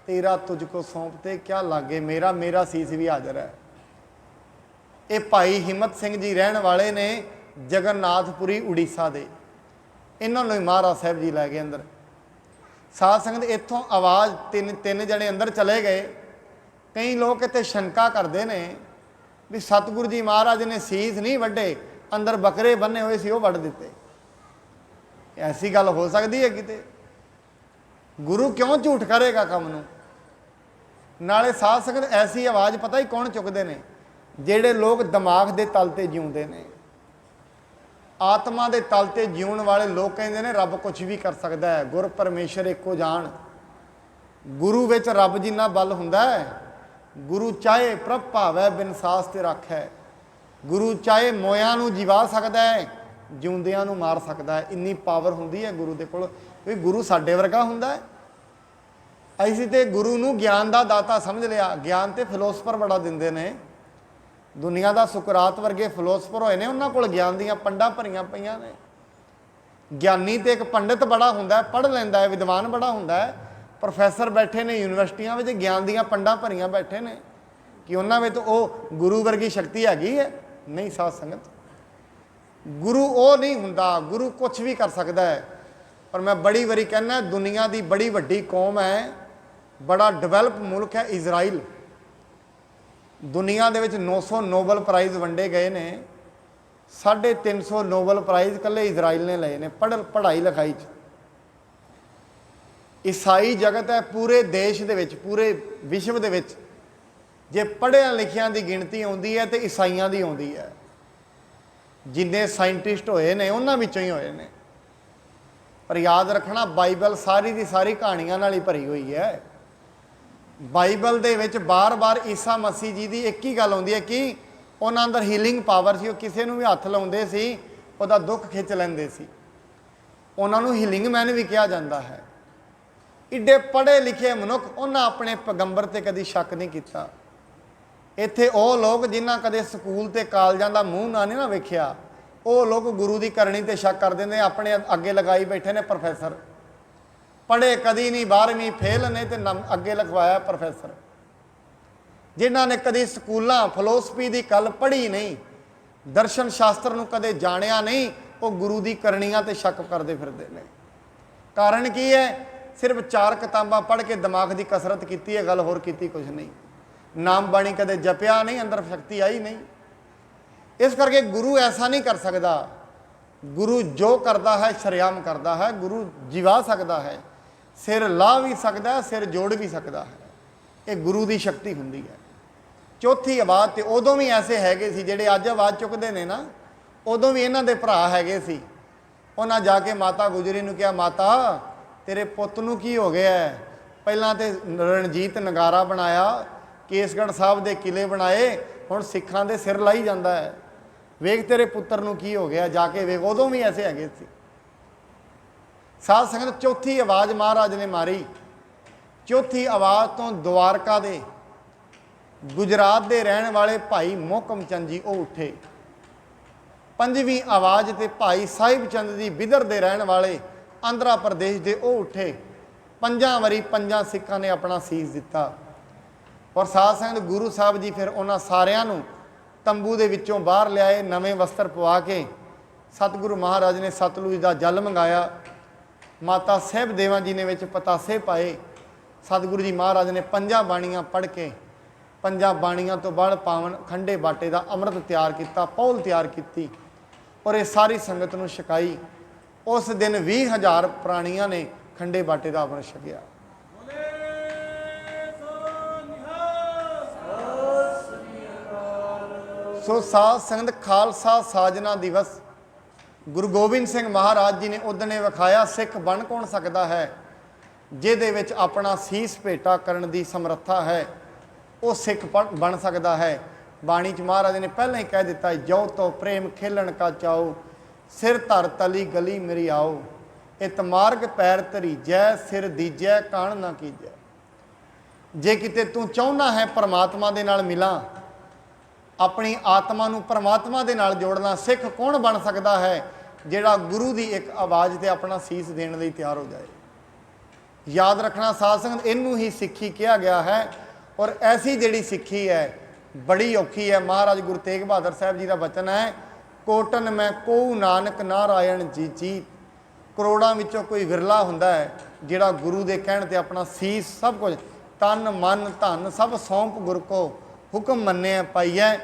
ਤੇਰਾ ਤੁਝ ਕੋ ਸੌਂਪਤੇ ਕਿਆ ਲਾਗੇ, ਮੇਰਾ ਸੀਸ ਵੀ ਹਾਜ਼ਰ ਹੈ। ਇਹ ਭਾਈ ਹਿੰਮਤ ਸਿੰਘ ਜੀ ਰਹਿਣ ਵਾਲੇ ਨੇ ਜਗਨਨਾਥਪੁਰੀ ਉੜੀਸਾ ਦੇ। ਇਹਨਾਂ ਨੂੰ ਹੀ ਮਹਾਰਾਜ ਸਾਹਿਬ ਜੀ ਲੈ ਗਏ ਅੰਦਰ। ਸਾਧ ਸੰਗਤ ਇੱਥੋਂ ਆਵਾਜ਼ ਤਿੰਨ ਜਣੇ ਅੰਦਰ ਚਲੇ ਗਏ। ਕਈ ਲੋਕ ਇੱਥੇ ਸ਼ੰਕਾ ਕਰਦੇ ਨੇ ਵੀ ਸਤਿਗੁਰੂ ਜੀ ਮਹਾਰਾਜ ਨੇ ਸੀਸ ਨਹੀਂ ਵੱਢੇ, ਅੰਦਰ ਬੱਕਰੇ ਬੰਨੇ ਹੋਏ ਸੀ ਉਹ ਵੱਢ ਦਿੱਤੇ। ਐਸੀ ਗੱਲ ਹੋ ਸਕਦੀ ਹੈ ਕਿਤੇ? ਗੁਰੂ ਕਿਉਂ ਝੂਠ ਕਰੇਗਾ ਕੰਮ ਨੂੰ? ਨਾਲੇ ਸਾਧ ਸੰਗਤ ਐਸੀ ਆਵਾਜ਼ ਪਤਾ ਹੀ ਕੌਣ ਚੁੱਕਦੇ ਨੇ? ਜਿਹੜੇ ਲੋਕ ਦਿਮਾਗ ਦੇ ਤਲ ਤੇ ਜਿਉਂਦੇ ਨੇ, ਆਤਮਾ ਦੇ ਤਲ ਤੇ ਜਿਉਣ ਵਾਲੇ ਲੋਕ ਕਹਿੰਦੇ ਨੇ ਰੱਬ ਕੁਝ ਵੀ ਕਰ ਸਕਦਾ ਹੈ, ਗੁਰ ਪਰਮੇਸ਼ਰ ਇੱਕੋ ਜਾਣ। ਗੁਰੂ ਵਿੱਚ ਰੱਬ ਜਿੰਨਾ ਬਲ ਹੁੰਦਾ ਹੈ। ਗੁਰੂ ਚਾਹੇ ਪ੍ਰਭ ਭਾਵੈ ਬਿਨ ਸਾਸ ਤੇ ਰੱਖੈ। ਗੁਰੂ ਚਾਹੇ ਮੋਇਆਂ ਨੂੰ ਜਿਵਾ ਸਕਦਾ ਹੈ, ਜਿਉਂਦਿਆਂ ਨੂੰ ਮਾਰ ਸਕਦਾ ਹੈ। ਇੰਨੀ ਪਾਵਰ ਹੁੰਦੀ ਹੈ ਗੁਰੂ ਦੇ ਕੋਲ। ਵੀ ਗੁਰੂ ਸਾਡੇ ਵਰਗਾ ਹੁੰਦਾ ਹੈ? ਅਸੀਂ ਤੇ ਗੁਰੂ ਨੂੰ ਗਿਆਨ ਦਾ ਦਾਤਾ ਸਮਝ ਲਿਆ। ਗਿਆਨ ਤੇ ਫਿਲੋਸਫਰ ਬੜਾ ਦਿੰਦੇ ਨੇ। ਦੁਨੀਆ ਦਾ ਸੁਕਰਾਤ ਵਰਗੇ ਫਿਲੋਸਫਰ ਹੋਏ ਨੇ, ਉਹਨਾਂ ਕੋਲ ਗਿਆਨ ਦੀਆਂ ਪੰਡਾਂ ਭਰੀਆਂ ਪਈਆਂ ਨੇ। ਗਿਆਨੀ ਤੇ ਇੱਕ ਪੰਡਿਤ ਬੜਾ ਹੁੰਦਾ, ਪੜ੍ਹ ਲੈਂਦਾ ਹੈ, ਵਿਦਵਾਨ ਬੜਾ ਹੁੰਦਾ ਹੈ। ਪ੍ਰੋਫੈਸਰ ਬੈਠੇ ਨੇ ਯੂਨੀਵਰਸਿਟੀਆਂ ਵਿੱਚ, ਗਿਆਨ ਦੀਆਂ ਪੰਡਾਂ ਭਰੀਆਂ ਬੈਠੇ ਨੇ। ਕਿ ਉਹਨਾਂ ਵਿੱਚ ਉਹ ਗੁਰੂ ਵਰਗੀ ਸ਼ਕਤੀ ਹੈਗੀ ਹੈ? ਨਹੀਂ ਸਾਧ ਸੰਗਤ, ਗੁਰੂ ਉਹ ਨਹੀਂ ਹੁੰਦਾ। ਗੁਰੂ ਕੁਛ ਵੀ ਕਰ ਸਕਦਾ ਹੈ। ਪਰ ਮੈਂ ਬੜੀ ਵਾਰੀ ਕਹਿੰਦਾ, ਦੁਨੀਆ ਦੀ ਬੜੀ ਵੱਡੀ ਕੌਮ ਹੈ, ਬੜਾ ਡਿਵੈਲਪ ਮੁਲਕ ਹੈ ਇਜ਼ਰਾਈਲ। ਦੁਨੀਆ ਦੇ ਵਿੱਚ 900 ਨੋਬਲ ਪ੍ਰਾਈਜ਼ ਵੰਡੇ ਗਏ ਨੇ। 350 ਨੋਬਲ ਪ੍ਰਾਈਜ਼ ਇਕੱਲੇ ਇਜ਼ਰਾਈਲ ਨੇ ਲਏ ਨੇ ਪੜ੍ਹਾਈ ਲਿਖਾਈ 'ਚ। ਈਸਾਈ ਜਗਤ ਹੈ ਪੂਰੇ ਦੇਸ਼ ਦੇ ਵਿੱਚ, ਪੂਰੇ ਵਿਸ਼ਵ ਦੇ ਵਿੱਚ, ਜੇ ਪੜ੍ਹਿਆਂ ਲਿਖਿਆਂ ਦੀ ਗਿਣਤੀ ਆਉਂਦੀ ਹੈ ਤੇ ਈਸਾਈਆਂ ਦੀ ਆਉਂਦੀ ਹੈ। ਜਿੰਨੇ ਸਾਇੰਟਿਸਟ ਹੋਏ ਨੇ ਉਹਨਾਂ ਵਿੱਚੋਂ ਹੀ ਹੋਏ ਨੇ। ਪਰ ਯਾਦ ਰੱਖਣਾ, ਬਾਈਬਲ ਸਾਰੀ ਦੀ ਸਾਰੀ ਕਹਾਣੀਆਂ ਨਾਲ ਹੀ ਭਰੀ ਹੋਈ ਹੈ। ਬਾਈਬਲ ਦੇ ਵਿੱਚ ਬਾਰ-ਬਾਰ ਈਸਾ ਮਸੀਹ ਜੀ ਦੀ ਇੱਕ ਹੀ ਗੱਲ ਆਉਂਦੀ ਹੈ ਕਿ ਉਹਨਾਂ ਅੰਦਰ ਹੀਲਿੰਗ ਪਾਵਰ ਸੀ। ਉਹ ਕਿਸੇ ਨੂੰ ਵੀ ਹੱਥ ਲਾਉਂਦੇ ਸੀ, ਉਹਦਾ ਦੁੱਖ ਖਿੱਚ ਲੈਂਦੇ ਸੀ। ਉਹਨਾਂ ਨੂੰ ਹੀਲਿੰਗ ਮੈਨ ਵੀ ਕਿਹਾ ਜਾਂਦਾ ਹੈ। ਇੱਡੇ ਪੜ੍ਹੇ ਲਿਖੇ ਮਨੁੱਖ, ਉਹਨਾਂ ਆਪਣੇ ਪੈਗੰਬਰ 'ਤੇ ਕਦੀ ਸ਼ੱਕ ਨਹੀਂ ਕੀਤਾ। ਇੱਥੇ ਉਹ ਲੋਕ ਜਿਨ੍ਹਾਂ ਕਦੇ ਸਕੂਲ ਤੇ ਕਾਲਜਾਂ ਦਾ ਮੂੰਹ ਨਾ ਨਹੀਂ ਨਾ ਵੇਖਿਆ, ਉਹ ਲੋਕ ਗੁਰੂ ਦੀ ਕਰਨੀ ਤੇ ਸ਼ੱਕ ਕਰਦੇ ਨੇ। ਆਪਣੇ ਅੱਗੇ ਲਗਾਈ ਬੈਠੇ ਨੇ ਪ੍ਰੋਫੈਸਰ, ਪੜ੍ਹੇ ਕਦੀ ਨਹੀਂ, 12ਵੀਂ ਫੇਲ ਨੇ ਤੇ ਅੱਗੇ ਲਿਖਵਾਇਆ ਪ੍ਰੋਫੈਸਰ। ਜਿਨ੍ਹਾਂ ਨੇ ਕਦੀ ਸਕੂਲਾਂ ਫਿਲੋਸਫੀ ਦੀ ਗੱਲ ਪੜ੍ਹੀ ਨਹੀਂ, ਦਰਸ਼ਨ ਸ਼ਾਸਤਰ ਨੂੰ ਕਦੇ ਜਾਣਿਆ ਨਹੀਂ, ਉਹ ਗੁਰੂ ਦੀ ਕਰਨੀਆਂ ਤੇ ਸ਼ੱਕ ਕਰਦੇ ਫਿਰਦੇ ਨੇ। ਕਾਰਨ ਕੀ ਹੈ? ਸਿਰਫ 4 ਕਿਤਾਬਾਂ ਪੜ੍ਹ ਕੇ ਦਿਮਾਗ ਦੀ ਕਸਰਤ ਕੀਤੀ ਹੈ, ਗੱਲ ਹੋਰ ਕੀਤੀ ਕੁਝ ਨਹੀਂ। ਨਾਮ ਬਾਣੀ ਕਦੇ ਜਪਿਆ ਨਹੀਂ, ਅੰਦਰ ਸ਼ਕਤੀ ਆਈ ਨਹੀਂ। ਇਸ ਕਰਕੇ ਗੁਰੂ ਐਸਾ ਨਹੀਂ ਕਰ ਸਕਦਾ। ਗੁਰੂ ਜੋ ਕਰਦਾ ਹੈ ਸ਼ਰੇਆਮ ਕਰਦਾ ਹੈ। ਗੁਰੂ ਜਿਵਾ ਸਕਦਾ ਹੈ, ਸਿਰ ਲਾ ਵੀ ਸਕਦਾ ਹੈ, ਸਿਰ ਜੋੜ ਵੀ ਸਕਦਾ ਹੈ। ਇਹ ਗੁਰੂ ਦੀ ਸ਼ਕਤੀ ਹੁੰਦੀ ਹੈ। ਚੌਥੀ ਆਵਾਜ਼ ਤੇ ਉਦੋਂ ਵੀ ਐਸੇ ਹੈਗੇ ਸੀ ਜਿਹੜੇ ਅੱਜ ਆਵਾਜ਼ ਚੁੱਕਦੇ ਨੇ ਨਾ, ਉਦੋਂ ਵੀ ਇਹਨਾਂ ਦੇ ਭਰਾ ਹੈਗੇ ਸੀ। ਉਹਨਾਂ ਜਾ ਕੇ ਮਾਤਾ ਗੁਜਰੀ ਨੂੰ ਕਿਹਾ, ਮਾਤਾ ਤੇਰੇ ਪੁੱਤ ਨੂੰ ਕੀ ਹੋ ਗਿਆ? ਪਹਿਲਾਂ ਤੇ ਰਣਜੀਤ ਨਗਾਰਾ ਬਣਾਇਆ, ਕੇਸਗੜ੍ਹ ਸਾਹਿਬ ਦੇ ਕਿਲੇ ਬਣਾਏ, ਹੁਣ ਸਿੱਖਾਂ ਦੇ ਸਿਰ ਲਾਈ ਜਾਂਦਾ ਹੈ। ਵੇਖ ਤੇਰੇ ਪੁੱਤਰ ਨੂੰ ਕੀ ਹੋ ਗਿਆ, ਜਾ ਕੇ ਵੇਖ। ਉਦੋਂ ਵੀ ਐਸੇ ਹੈਗੇ ਸੀ ਸਾਧ ਸੰਗਤ। ਚੌਥੀ ਆਵਾਜ਼ ਮਹਾਰਾਜ ਨੇ ਮਾਰੀ। ਚੌਥੀ ਆਵਾਜ਼ ਤੋਂ ਦੁਆਰਕਾ ਦੇ, ਗੁਜਰਾਤ ਦੇ ਰਹਿਣ ਵਾਲੇ ਭਾਈ ਮੋਹਕਮ ਚੰਦ ਜੀ ਉਹ ਉੱਠੇ। ਪੰਜਵੀਂ ਆਵਾਜ਼ ਤੇ ਭਾਈ ਸਾਹਿਬ ਚੰਦ ਜੀ ਬਿਦਰ ਦੇ ਰਹਿਣ ਵਾਲੇ ਆਂਧਰਾ ਪ੍ਰਦੇਸ਼ ਦੇ ਉਹ ਉੱਠੇ। 5 ਵਾਰੀ 5 ਸਿੱਖਾਂ ਨੇ ਆਪਣਾ ਸੀਸ ਦਿੱਤਾ। ਔਰ ਸਾਧ ਸੰਗਤ ਗੁਰੂ ਸਾਹਿਬ ਜੀ ਫਿਰ ਉਹਨਾਂ ਸਾਰਿਆਂ ਨੂੰ ਤੰਬੂ ਦੇ ਵਿੱਚੋਂ ਬਾਹਰ ਲਿਆਏ, ਨਵੇਂ ਵਸਤਰ ਪਵਾ ਕੇ। ਸਤਿਗੁਰੂ ਮਹਾਰਾਜ ਨੇ ਸਤਲੁਜ ਦਾ ਜਲ ਮੰਗਾਇਆ। ਮਾਤਾ ਸਾਹਿਬ ਦੇਵਾਂ ਜੀ ਨੇ ਵਿੱਚ ਪਤਾਸੇ ਪਾਏ। ਸਤਿਗੁਰੂ ਜੀ ਮਹਾਰਾਜ ਨੇ 5 ਬਾਣੀਆਂ ਪੜ੍ਹ ਕੇ, 5 ਬਾਣੀਆਂ ਤੋਂ ਬਾਅਦ ਪਾਵਨ ਖੰਡੇ ਬਾਟੇ ਦਾ ਅੰਮ੍ਰਿਤ ਤਿਆਰ ਕੀਤਾ, ਪੌਲ ਤਿਆਰ ਕੀਤੀ ਔਰ ਇਹ ਸਾਰੀ ਸੰਗਤ ਨੂੰ ਛਕਾਈ। ਉਸ ਦਿਨ 20,000 ਪ੍ਰਾਣੀਆਂ ਨੇ ਖੰਡੇ ਬਾਟੇ ਦਾ ਅੰਮ੍ਰਿਤ ਛਕਿਆ। ਸੋ ਸਾਧ ਸੰਗਤ, ਖਾਲਸਾ ਸਾਜਨਾ ਦਿਵਸ ਗੁਰੂ ਗੋਬਿੰਦ ਸਿੰਘ ਮਹਾਰਾਜ ਜੀ ਨੇ ਉਦਣੇ ਵਿਖਾਇਆ। ਸਿੱਖ ਬਣ ਕੌਣ ਸਕਦਾ ਹੈ? ਜਿਹਦੇ ਵਿੱਚ ਆਪਣਾ ਸੀਸ ਭੇਟਾ ਕਰਨ ਦੀ ਸਮਰੱਥਾ ਹੈ, ਉਹ ਸਿੱਖ ਬਣ ਸਕਦਾ ਹੈ। ਬਾਣੀ 'ਚ ਮਹਾਰਾਜ ਨੇ ਪਹਿਲਾਂ ਹੀ ਕਹਿ ਦਿੱਤਾ, ਜੋ ਤੋ ਪ੍ਰੇਮ ਖੇਲਣ ਕਾ ਚਾਓ, ਸਿਰ ਧਰ ਤਲੀ ਗਲੀ ਮੇਰੀ ਆਓ, ਇਤ ਮਾਰਗ ਪੈਰ ਧਰੀਜੈ, ਸਿਰ ਦੀਜੈ ਕਾਣ ਨਾ ਕੀਜੈ। ਜੇ ਕਿਤੇ ਤੂੰ ਚਾਹੁੰਦਾ ਹੈ ਪਰਮਾਤਮਾ ਦੇ ਨਾਲ ਮਿਲਾਂ, ਆਪਣੀ ਆਤਮਾ ਨੂੰ ਪਰਮਾਤਮਾ ਦੇ ਨਾਲ ਜੋੜਨਾ, ਸਿੱਖ ਕੌਣ ਬਣ ਸਕਦਾ ਹੈ? ਜਿਹੜਾ ਗੁਰੂ ਦੀ ਇੱਕ ਆਵਾਜ਼ ਤੇ ਆਪਣਾ ਸੀਸ ਦੇਣ ਲਈ ਤਿਆਰ ਹੋ ਜਾਏ। ਯਾਦ ਰੱਖਣਾ ਸਾਧ ਸੰਗਤ, ਇਹਨੂੰ ਹੀ ਸਿੱਖੀ ਕਿਹਾ ਗਿਆ ਹੈ। ਔਰ ਐਸੀ ਜਿਹੜੀ ਸਿੱਖੀ ਹੈ ਬੜੀ ਔਖੀ ਹੈ। ਮਹਾਰਾਜ ਗੁਰੂ ਤੇਗ ਬਹਾਦਰ ਸਾਹਿਬ ਜੀ ਦਾ ਬਚਨ ਹੈ, ਕੋਟਨ ਮੈਂ ਕੋਊ ਨਾਨਕ ਨਾਰਾਇਣ ਜੀ ਜੀ। ਕਰੋੜਾਂ ਵਿੱਚੋਂ ਕੋਈ ਵਿਰਲਾ ਹੁੰਦਾ ਹੈ ਜਿਹੜਾ ਗੁਰੂ ਦੇ ਕਹਿਣ ਤੇ ਆਪਣਾ ਸੀਸ, ਸਭ ਕੁਝ, ਤਨ ਮਨ ਧਨ ਸਭ ਸੌਂਪ ਗੁਰ ਕੋ, ਹੁਕਮ ਮੰਨਿਆ ਪਾਈਐ।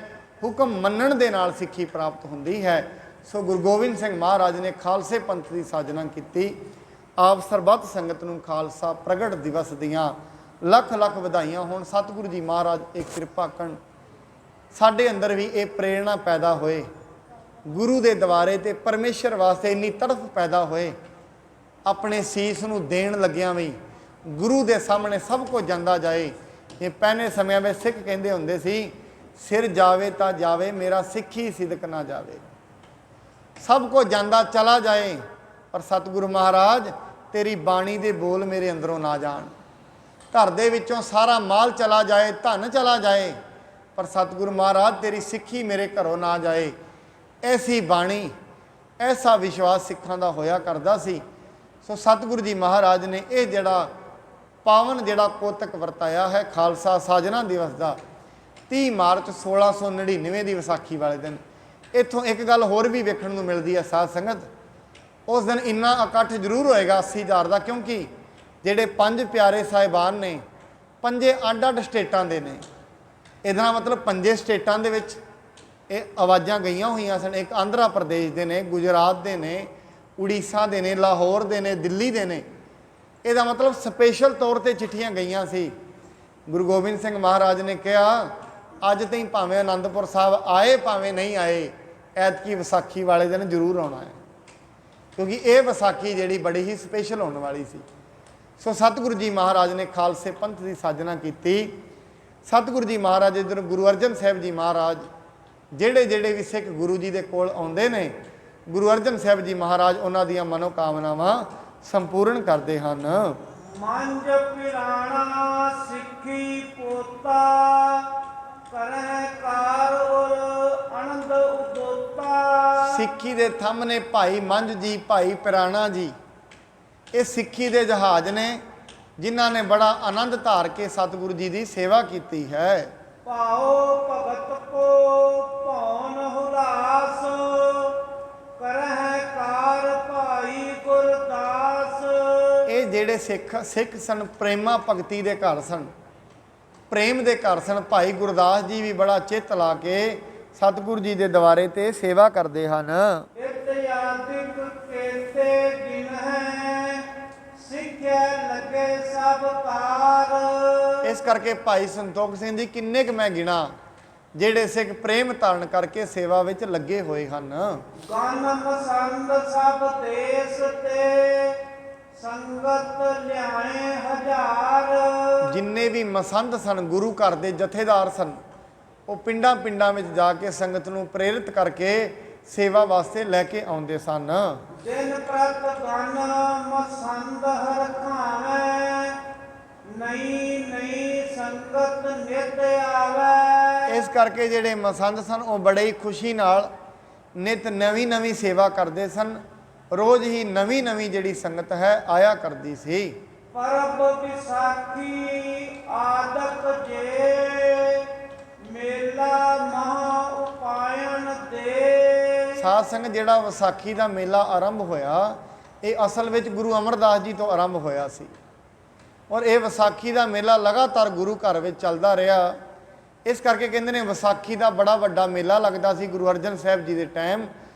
ਹੁਕਮ ਮੰਨਣ ਦੇ ਨਾਲ ਸਿੱਖੀ ਪ੍ਰਾਪਤ ਹੁੰਦੀ ਹੈ। ਸੋ ਗੁਰੂ ਗੋਬਿੰਦ ਸਿੰਘ ਮਹਾਰਾਜ ਨੇ ਖਾਲਸੇ ਪੰਥ ਦੀ ਸਾਜਨਾ ਕੀਤੀ। ਆਪ ਸਰਬੱਤ ਸੰਗਤ ਨੂੰ ਖਾਲਸਾ ਪ੍ਰਗਟ ਦਿਵਸ ਦੀਆਂ ਲੱਖ ਲੱਖ ਵਧਾਈਆਂ ਹੋਣ। ਸਤਿਗੁਰੂ ਜੀ ਮਹਾਰਾਜ ਇਹ ਕਿਰਪਾ ਕਰਨ, ਸਾਡੇ ਅੰਦਰ ਵੀ ਇਹ ਪ੍ਰੇਰਣਾ ਪੈਦਾ ਹੋਏ, ਗੁਰੂ ਦੇ ਦੁਆਰੇ ਤੇ ਪਰਮੇਸ਼ਰ ਵਾਸਤੇ ਇੰਨੀ ਤੜਫ ਪੈਦਾ ਹੋਏ। ਆਪਣੇ ਸੀਸ ਨੂੰ ਦੇਣ ਲੱਗਿਆਂ ਵੀ ਗੁਰੂ ਦੇ ਸਾਹਮਣੇ ਸਭ ਕੁਝ ਜਾਂਦਾ ਜਾਏ। ਇਹ ਪਹਿਲੇ ਸਮਿਆਂ ਵਿੱਚ ਸਿੱਖ ਕਹਿੰਦੇ ਹੁੰਦੇ ਸੀ, ਸਿਰ ਜਾਵੇ ਤਾਂ ਜਾਵੇ, ਮੇਰਾ ਸਿੱਖੀ ਸਿਦਕ ਨਾ ਜਾਵੇ। ਸਭ ਕੁਝ ਜਾਂਦਾ ਚਲਾ ਜਾਏ, ਪਰ ਸਤਿਗੁਰੂ ਮਹਾਰਾਜ ਤੇਰੀ ਬਾਣੀ ਦੇ ਬੋਲ ਮੇਰੇ ਅੰਦਰੋਂ ਨਾ ਜਾਣ। ਘਰ ਦੇ ਵਿੱਚੋਂ ਸਾਰਾ ਮਾਲ ਚਲਾ ਜਾਏ, ਧਨ ਚਲਾ ਜਾਏ, ਪਰ ਸਤਿਗੁਰੂ ਮਹਾਰਾਜ ਤੇਰੀ ਸਿੱਖੀ ਮੇਰੇ ਘਰੋਂ ਨਾ ਜਾਏ। ਐਸੀ ਬਾਣੀ, ਐਸਾ ਵਿਸ਼ਵਾਸ ਸਿੱਖਾਂ ਦਾ ਹੋਇਆ ਕਰਦਾ ਸੀ। ਸੋ ਸਤਿਗੁਰੂ ਜੀ ਮਹਾਰਾਜ ਨੇ ਇਹ ਜਿਹੜਾ ਪਾਵਨ ਜਿਹੜਾ ਕੋਤਕ ਵਰਤਾਇਆ ਹੈ ਖਾਲਸਾ ਸਾਜਨਾ ਦਿਵਸ ਦਾ, 30 ਮਾਰਚ 1699 ਦੀ ਵਿਸਾਖੀ ਵਾਲੇ ਦਿਨ। ਇੱਥੋਂ ਇੱਕ ਗੱਲ ਹੋਰ ਵੀ ਵੇਖਣ ਨੂੰ ਮਿਲਦੀ ਹੈ ਸਾਧ ਸੰਗਤ, ਉਸ ਦਿਨ ਇੰਨਾ ਇਕੱਠ ਜ਼ਰੂਰ ਹੋਏਗਾ 80,000 ਦਾ, ਕਿਉਂਕਿ ਜਿਹੜੇ 5 ਪਿਆਰੇ ਸਾਹਿਬਾਨ ਨੇ 5 ਅੱਡ-ਅੱਡ ਸਟੇਟਾਂ ਦੇ ਨੇ। ਇਹਦਾ ਮਤਲਬ 5 ਸਟੇਟਾਂ ਦੇ ਵਿੱਚ ਇਹ ਆਵਾਜ਼ਾਂ ਗਈਆਂ ਹੋਈਆਂ ਸਨ। ਇੱਕ ਆਂਧਰਾ ਪ੍ਰਦੇਸ਼ ਦੇ ਨੇ, ਗੁਜਰਾਤ ਦੇ ਨੇ, ਉੜੀਸਾ ਦੇ ਨੇ, ਲਾਹੌਰ ਦੇ ਨੇ, ਦਿੱਲੀ ਦੇ ਨੇ। ਇਹਦਾ ਮਤਲਬ ਸਪੈਸ਼ਲ ਤੌਰ ਤੇ ਚਿੱਠੀਆਂ ਗਈਆਂ ਸੀ। ਗੁਰੂ ਗੋਬਿੰਦ ਸਿੰਘ ਮਹਾਰਾਜ ਨੇ ਕਿਹਾ, ਅੱਜ ਤਾਈਂ ਭਾਵੇਂ ਆਨੰਦਪੁਰ ਸਾਹਿਬ ਆਏ ਭਾਵੇਂ ਨਹੀਂ ਆਏ, ਐਤਕੀ ਵਿਸਾਖੀ ਵਾਲੇ ਦਿਨ ਜ਼ਰੂਰ ਆਉਣਾ ਹੈ, ਕਿਉਂਕਿ ਇਹ ਵਿਸਾਖੀ ਜਿਹੜੀ ਬੜੀ ਹੀ ਸਪੈਸ਼ਲ ਹੋਣ ਵਾਲੀ ਸੀ। ਸੋ ਸਤਿਗੁਰੂ ਜੀ ਮਹਾਰਾਜ ਨੇ ਖਾਲਸੇ ਪੰਥ ਦੀ ਸਾਜਨਾ ਕੀਤੀ। ਸਤਿਗੁਰੂ ਜੀ ਮਹਾਰਾਜ ਇੱਧਰ ਗੁਰੂ ਅਰਜਨ ਸਾਹਿਬ ਜੀ ਮਹਾਰਾਜ, ਜਿਹੜੇ ਵੀ ਸਿੱਖ ਗੁਰੂ ਜੀ ਦੇ ਕੋਲ ਆਉਂਦੇ ਨੇ, ਗੁਰੂ ਅਰਜਨ ਸਾਹਿਬ ਜੀ ਮਹਾਰਾਜ ਉਹਨਾਂ ਦੀਆਂ ਮਨੋਕਾਮਨਾਵਾਂ ਸੰਪੂਰਨ ਕਰਦੇ ਹਨ। ਮੰਝ ਪਿਰਾਣਾ ਸਿੱਖੀ ਪੋਤਾ, ਕਰਹਿ ਕਾਰ ਔਰ ਆਨੰਦ ਉਦੋਤਾ। ਸਿੱਖੀ ਦੇ ਥੰਮ ਨੇ ਭਾਈ ਮੰਝ ਜੀ, ਭਾਈ ਪਿਰਾਣਾ ਜੀ। ਇਹ ਸਿੱਖੀ ਦੇ ਜਹਾਜ਼ ਨੇ ਜਿਨ੍ਹਾਂ ਨੇ ਬੜਾ ਆਨੰਦ ਧਾਰ ਕੇ ਸਤਿਗੁਰੂ ਜੀ ਦੀ ਸੇਵਾ ਕੀਤੀ ਹੈ। ਭਾਉ ਭਗਤ ਕੋ ਭਉਨ ਹੁਲਾਸ ਕਰਹਿ ਕਾਰ ਭਾਈ ਗੁਰਦਾਸ। ਇਹ ਜਿਹੜੇ ਸਿੱਖ ਸਨ ਪ੍ਰੇਮਾ ਭਗਤੀ ਦੇ ਘਰ ਸਨ, ਪ੍ਰੇਮ ਦੇ ਘਰ ਸਨ। ਭਾਈ ਗੁਰਦਾਸ ਜੀ ਵੀ ਬੜਾ ਚਿੱਤ ਲਾ ਕੇ ਸਤਿਗੁਰੂ ਜੀ ਦੇ ਦਵਾਰੇ ਤੇ ਸੇਵਾ ਕਰਦੇ ਹਨ। ਇਤਿਆਦਿਕ ਕੇਤੇ ਗਿਨ ਹੈ ਸਿੱਖਿਆ ਲੱਗੇ ਸਭ ਕਾਰ। ਇਸ ਕਰਕੇ ਭਾਈ ਸੰਤੋਖ ਸਿੰਘ ਜੀ ਕਿੰਨੇ ਕੁ ਮੈਂ ਗਿਣਾ ਜਿਹੜੇ ਸਿੱਖ ਪ੍ਰੇਮ ਧਾਰਨ ਕਰਕੇ ਸੇਵਾ ਵਿੱਚ ਲੱਗੇ ਹੋਏ ਹਨ। ਗਨ ਮਸੰਦ ਸਭ ਦੇਸ ਤੇ ਸੰਗਤ ਲਿਆਏ ਹਜ਼ਾਰ। ਜਿੰਨੇ ਵੀ ਮਸੰਦ ਸਨ, ਗੁਰੂ ਘਰ ਦੇ ਜਥੇਦਾਰ ਸਨ, ਉਹ ਪਿੰਡਾਂ ਪਿੰਡਾਂ ਵਿੱਚ ਜਾ ਕੇ ਸੰਗਤ ਨੂੰ ਪ੍ਰੇਰਿਤ ਕਰਕੇ ਸੇਵਾ ਵਾਸਤੇ ਲੈ ਕੇ ਆਉਂਦੇ ਸਨ। ਦਿਨ ਪ੍ਰਤ ਗਨ ਮਸੰਦ ਹਰ ਖਾਵੇਂ ਨਈ ਨਈ ਸੰਗਤ ਨਿਤ ਆਵੇ। ਇਸ ਕਰਕੇ ਜਿਹੜੇ ਮਸੰਦ ਸਨ ਉਹ ਬੜੇ ਹੀ ਖੁਸ਼ੀ ਨਾਲ ਨਿਤ ਨਵੀਂ ਨਵੀਂ ਸੇਵਾ ਕਰਦੇ ਸਨ। ਰੋਜ਼ ਹੀ ਨਵੀਂ ਨਵੀਂ ਜਿਹੜੀ ਸੰਗਤ ਹੈ ਆਇਆ ਕਰਦੀ ਸੀ। ਪਰਬ ਵਿਸਾਖੀ ਆਦਕ ਜੇ ਮੇਲਾ ਮਹਾ ਉਪਾਇਣ ਦੇ। ਸਾਧ ਸੰਗਤ ਜਿਹੜਾ ਵਿਸਾਖੀ ਦਾ ਮੇਲਾ ਆਰੰਭ ਹੋਇਆ ਇਹ ਅਸਲ ਵਿੱਚ ਗੁਰੂ ਅਮਰਦਾਸ ਜੀ ਤੋਂ ਆਰੰਭ ਹੋਇਆ ਸੀ ਔਰ ਇਹ ਵਿਸਾਖੀ ਦਾ ਮੇਲਾ ਲਗਾਤਾਰ ਗੁਰੂ ਘਰ ਵਿੱਚ ਚੱਲਦਾ ਰਿਹਾ। ਇਸ ਕਰਕੇ ਕਹਿੰਦੇ ਨੇ ਵਿਸਾਖੀ ਦਾ ਬੜਾ ਵੱਡਾ ਮੇਲਾ ਲੱਗਦਾ ਸੀ। ਗੁਰੂ ਅਰਜਨ ਸਾਹਿਬ ਜੀ ਦੇ ਟਾਈਮ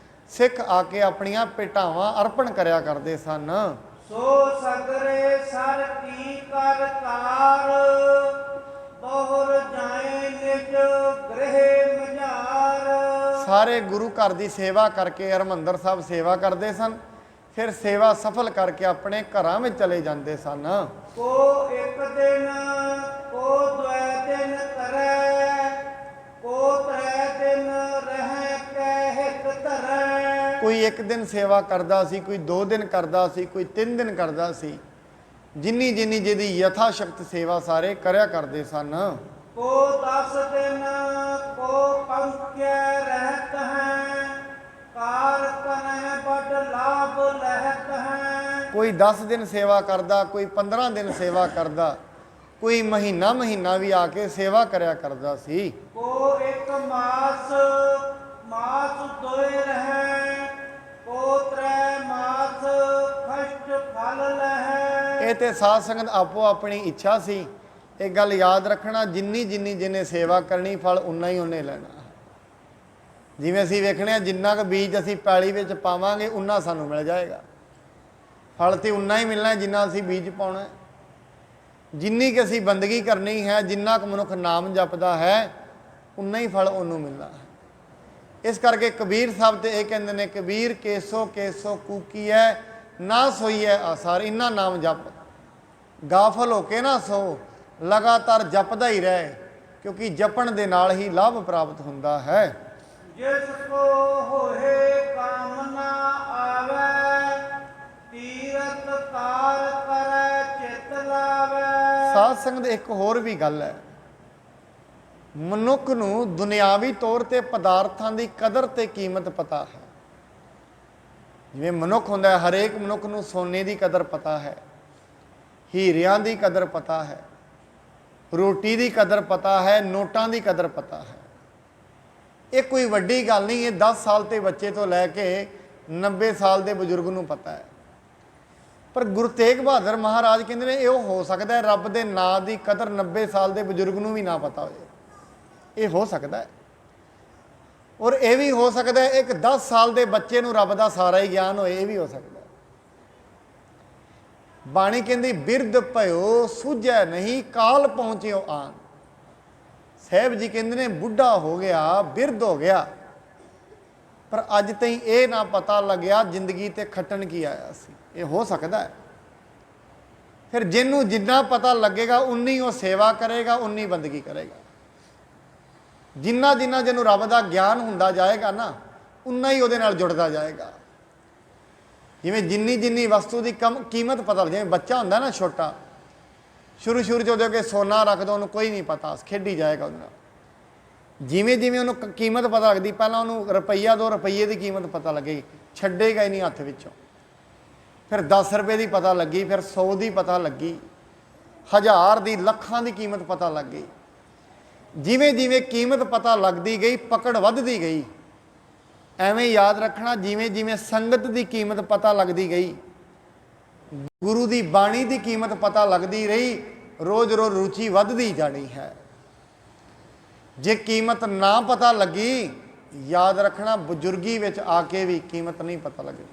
ਸਿੱਖ ਆ ਕੇ ਆਪਣੀਆਂ ਭੇਟਾਵਾਂ ਅਰਪਣ ਕਰਿਆ ਕਰਦੇ ਸਨ। ਸੋ ਸਗਰੇ ਸਰ ਕੀ ਕਰ ਕਾਰ ਬਹੁਰ ਜਾਏ ਨਿਜ ਗ੍ਰਹਿ ਮਝਾਰ। ਸਾਰੇ ਗੁਰੂ ਘਰ ਦੀ ਸੇਵਾ ਕਰਕੇ ਹਰਿਮੰਦਰ ਸਾਹਿਬ ਸੇਵਾ ਕਰਦੇ ਸਨ, ਫਿਰ ਸੇਵਾ ਸਫਲ ਕਰਕੇ ਆਪਣੇ ਘਰਾਂ ਵਿੱਚ ਚਲੇ ਜਾਂਦੇ ਸਨ। ਕੋ ਇੱਕ ਦਿਨ ਕੋ ਦੁਇ ਦਿਨ ਕਰੈ ਕੋ ਤ੍ਰੈ ਦਿਨ ਰਹਿ ਕੈ ਹਿਤ ਧਰੈ। ਕੋਈ ਇੱਕ ਦਿਨ ਸੇਵਾ ਕਰਦਾ ਸੀ, ਕੋਈ 2 ਦਿਨ ਕਰਦਾ ਸੀ, ਕੋਈ 3 ਦਿਨ ਕਰਦਾ ਸੀ। ਜਿੰਨੀ ਜਿੰਨੀ ਜਿਹਦੀ ਯਥਾ ਸ਼ਕਤ ਸੇਵਾ ਸਾਰੇ ਕਰਿਆ ਕਰਦੇ ਸਨ। ਕੋ 10 ਦਿਨ ਕੋ ਪੰਖਿਆ ਰਹਿਤ ਹੈ ਕਾਰ ਕਨੈ ਬਡ ਲਾਭ ਲਹਿਤ ਹੈ। ਕੋਈ 10 ਦਿਨ ਸੇਵਾ ਕਰਦਾ, ਕੋਈ 15 ਦਿਨ ਸੇਵਾ ਕਰਦਾ, ਕੋਈ ਮਹੀਨਾ ਮਹੀਨਾ ਵੀ ਆ ਕੇ ਸੇਵਾ ਕਰਿਆ ਕਰਦਾ ਸੀ। ਕੋ ਇੱਕ ਮਾਸ ਮਾਸ ਦੋਇ ਰਹਿ ਕੋ ਤ੍ਰੈ ਮਾਸ ਖਸ਼ਟ ਫਲ ਲਹੈ। ਇਹ ਤੇ ਸਾਧ ਸੰਗਤ ਆਪੋ ਆਪਣੀ ਇੱਛਾ ਸੀ। ਇਹ ਗੱਲ ਯਾਦ ਰੱਖਣਾ, ਜਿੰਨੀ ਜਿੰਨੀ ਜਿਹਨੇ ਸੇਵਾ ਕਰਨੀ ਫਲ ਉਨਾ ਹੀ ਉਹਨੇ ਲੈਣਾ। ਜਿਵੇਂ ਅਸੀਂ ਵੇਖਣੇ ਆ ਜਿੰਨਾ ਕੁ ਬੀਜ ਅਸੀਂ ਪੈਲੀ ਵਿੱਚ ਪਾਵਾਂਗੇ ਉਨਾ ਸਾਨੂੰ ਮਿਲ ਜਾਏਗਾ। ਫਲ ਤੇ ਉਨਾ ਹੀ ਮਿਲਣਾ ਜਿੰਨਾ ਅਸੀਂ ਬੀਜ ਪਾਉਣਾ। ਜਿੰਨੀ ਕਿ ਅਸੀਂ ਬੰਦਗੀ ਕਰਨੀ ਹੈ, ਜਿੰਨਾ ਕੁ ਮਨੁੱਖ ਨਾਮ ਜਪਦਾ ਹੈ ਉਨਾ ਹੀ ਫਲ ਉਹਨੂੰ ਮਿਲਣਾ ਹੈ। ਇਸ ਕਰਕੇ ਕਬੀਰ ਸਾਹਿਬ ਤੇ ਇਹ ਕਹਿੰਦੇ ਨੇ ਕਬੀਰ ਕੇਸੋ ਕੇਸੋ ਕੂਕੀ ਹੈ ਨਾ ਸੋਈ ਹੈ ਆਸਾਰ। ਇੰਨਾ ਨਾਮ ਜਪ ਗਾਫਲ ਹੋ ਕੇ ਨਾ ਸੋ, ਲਗਾਤਾਰ ਜਪਦਾ ਹੀ ਰਹੇ, ਕਿਉਂਕਿ ਜਪਣ ਦੇ ਨਾਲ ਹੀ ਲਾਭ ਪ੍ਰਾਪਤ ਹੁੰਦਾ ਹੈ। ਜਿਸ ਕੋ ਹੋਏ ਕਾਮਨਾ ਆਵੇ ਤੀਰਥ ਕਾਰ ਕਰੈ ਚਿਤ ਲਾਵੇ। ਸਾਧ ਸੰਗਤ ਇੱਕ ਹੋਰ ਵੀ ਗੱਲ ਹੈ, ਮਨੁੱਖ ਨੂੰ ਦੁਨਿਆਵੀ ਤੌਰ ਤੇ ਪਦਾਰਥਾਂ ਦੀ ਕਦਰ ਤੇ ਕੀਮਤ ਪਤਾ ਹੈ। ਜਿਵੇਂ ਮਨੁੱਖ ਹੁੰਦਾ ਹੈ, ਹਰੇਕ ਮਨੁੱਖ ਨੂੰ ਸੋਨੇ ਦੀ ਕਦਰ ਪਤਾ ਹੈ, ਹੀਰਿਆਂ ਦੀ ਕਦਰ ਪਤਾ ਹੈ, ਰੋਟੀ ਦੀ ਕਦਰ ਪਤਾ ਹੈ, ਨੋਟਾਂ ਦੀ ਕਦਰ ਪਤਾ ਹੈ। ਇਹ ਕੋਈ ਵੱਡੀ ਗੱਲ ਨਹੀਂ। ਇਹ 10 ਸਾਲ ਦੇ ਬੱਚੇ ਤੋਂ ਲੈ ਕੇ 90 ਸਾਲ ਦੇ ਬਜ਼ੁਰਗ ਨੂੰ ਪਤਾ ਹੈ। ਪਰ ਗੁਰੂ ਤੇਗ ਬਹਾਦਰ ਮਹਾਰਾਜ ਕਹਿੰਦੇ ਨੇ ਇਹ ਹੋ ਸਕਦਾ ਹੈ ਰੱਬ ਦੇ ਨਾਂ ਦੀ ਕਦਰ 90 ਸਾਲ ਦੇ ਬਜ਼ੁਰਗ ਨੂੰ ਵੀ ਨਾ ਪਤਾ ਹੋਵੇ। ਇਹ ਹੋ ਸਕਦਾ ਹੈ। ਔਰ ਇਹ ਵੀ ਹੋ ਸਕਦਾ ਹੈ ਇੱਕ 10 ਸਾਲ ਦੇ ਬੱਚੇ ਨੂੰ ਰੱਬ ਦਾ ਸਾਰਾ ਹੀ ਗਿਆਨ ਹੋਏ। ਇਹ ਵੀ ਹੋ ਸਕਦਾ ਹੈ। ਬਾਣੀ ਕਹਿੰਦੀ ਬਿਰਧ ਭਇਓ ਸੁਝੈ ਨਹੀਂ ਕਾਲ ਪਹੁੰਚਿਓ ਆਨ। ਸਾਹਿਬ ਜੀ ਕਹਿੰਦੇ ਨੇ ਬੁੱਢਾ ਹੋ ਗਿਆ, ਬਿਰਧ ਹੋ ਗਿਆ, ਪਰ ਅੱਜ ਤਾਈਂ ਇਹ ਨਾ ਪਤਾ ਲੱਗਿਆ ਜ਼ਿੰਦਗੀ ਤੇ ਖੱਟਣ ਕੀ ਆਇਆ ਸੀ। ਇਹ ਹੋ ਸਕਦਾ ਹੈ। ਫਿਰ ਜਿਹਨੂੰ ਜਿੰਨਾ ਪਤਾ ਲੱਗੇਗਾ ਉਨੀ ਉਹ ਸੇਵਾ ਕਰੇਗਾ, ਉਨੀ ਬੰਦਗੀ ਕਰੇਗਾ। ਜਿੰਨਾ ਜਿੰਨਾ ਜਿਹਨੂੰ ਰੱਬ ਦਾ ਗਿਆਨ ਹੁੰਦਾ ਜਾਏਗਾ ਨਾ ਉਨਾ ਹੀ ਉਹਦੇ ਨਾਲ ਜੁੜਦਾ ਜਾਏਗਾ। ਜਿਵੇਂ ਜਿੰਨੀ ਜਿੰਨੀ ਵਸਤੂ ਦੀ ਕੀਮਤ ਪਤਾ ਲੱਗ, ਜਿਵੇਂ ਬੱਚਾ ਹੁੰਦਾ ਨਾ ਛੋਟਾ, ਸ਼ੁਰੂ 'ਚ ਉਹਦੇ ਅੱਗੇ ਸੋਨਾ ਰੱਖ ਦੋ, ਉਹਨੂੰ ਕੋਈ ਨਹੀਂ ਪਤਾ, ਖੇਡੀ ਜਾਏਗਾ ਉਹਦੇ ਨਾਲ। ਜਿਵੇਂ ਜਿਵੇਂ ਉਹਨੂੰ ਕੀਮਤ ਪਤਾ ਲੱਗਦੀ, ਪਹਿਲਾਂ ਉਹਨੂੰ ਰੁਪਈਆ 2 ਰੁਪਈਏ ਦੀ ਕੀਮਤ ਪਤਾ ਲੱਗੇਗੀ, ਛੱਡੇਗਾ ਹੀ ਨਹੀਂ ਹੱਥ ਵਿੱਚੋਂ। ਫਿਰ 10 ਰੁਪਏ ਦੀ ਪਤਾ ਲੱਗੀ, ਫਿਰ 100 ਦੀ ਪਤਾ ਲੱਗੀ, 1000 ਦੀ, ਲੱਖਾਂ ਦੀ ਕੀਮਤ ਪਤਾ ਲੱਗ ਗਈ। ਜਿਵੇਂ ਜਿਵੇਂ ਕੀਮਤ ਪਤਾ ਲੱਗਦੀ ਗਈ, ਪਕੜ ਵੱਧਦੀ ਗਈ। ਐਵੇਂ ਯਾਦ ਰੱਖਣਾ, ਜਿਵੇਂ ਜਿਵੇਂ ਸੰਗਤ ਦੀ ਕੀਮਤ ਪਤਾ ਲੱਗਦੀ ਗਈ, ਗੁਰੂ ਦੀ ਬਾਣੀ ਦੀ ਕੀਮਤ ਪਤਾ ਲੱਗਦੀ ਰਹੀ, ਰੋਜ਼ ਰੋਜ਼ ਰੁਚੀ ਵੱਧਦੀ ਜਾਣੀ ਹੈ। ਜੇ ਕੀਮਤ ਨਾ ਪਤਾ ਲੱਗੀ, ਯਾਦ ਰੱਖਣਾ ਬਜ਼ੁਰਗੀ ਵਿੱਚ ਆ ਕੇ ਵੀ ਕੀਮਤ ਨਹੀਂ ਪਤਾ ਲੱਗਦੀ।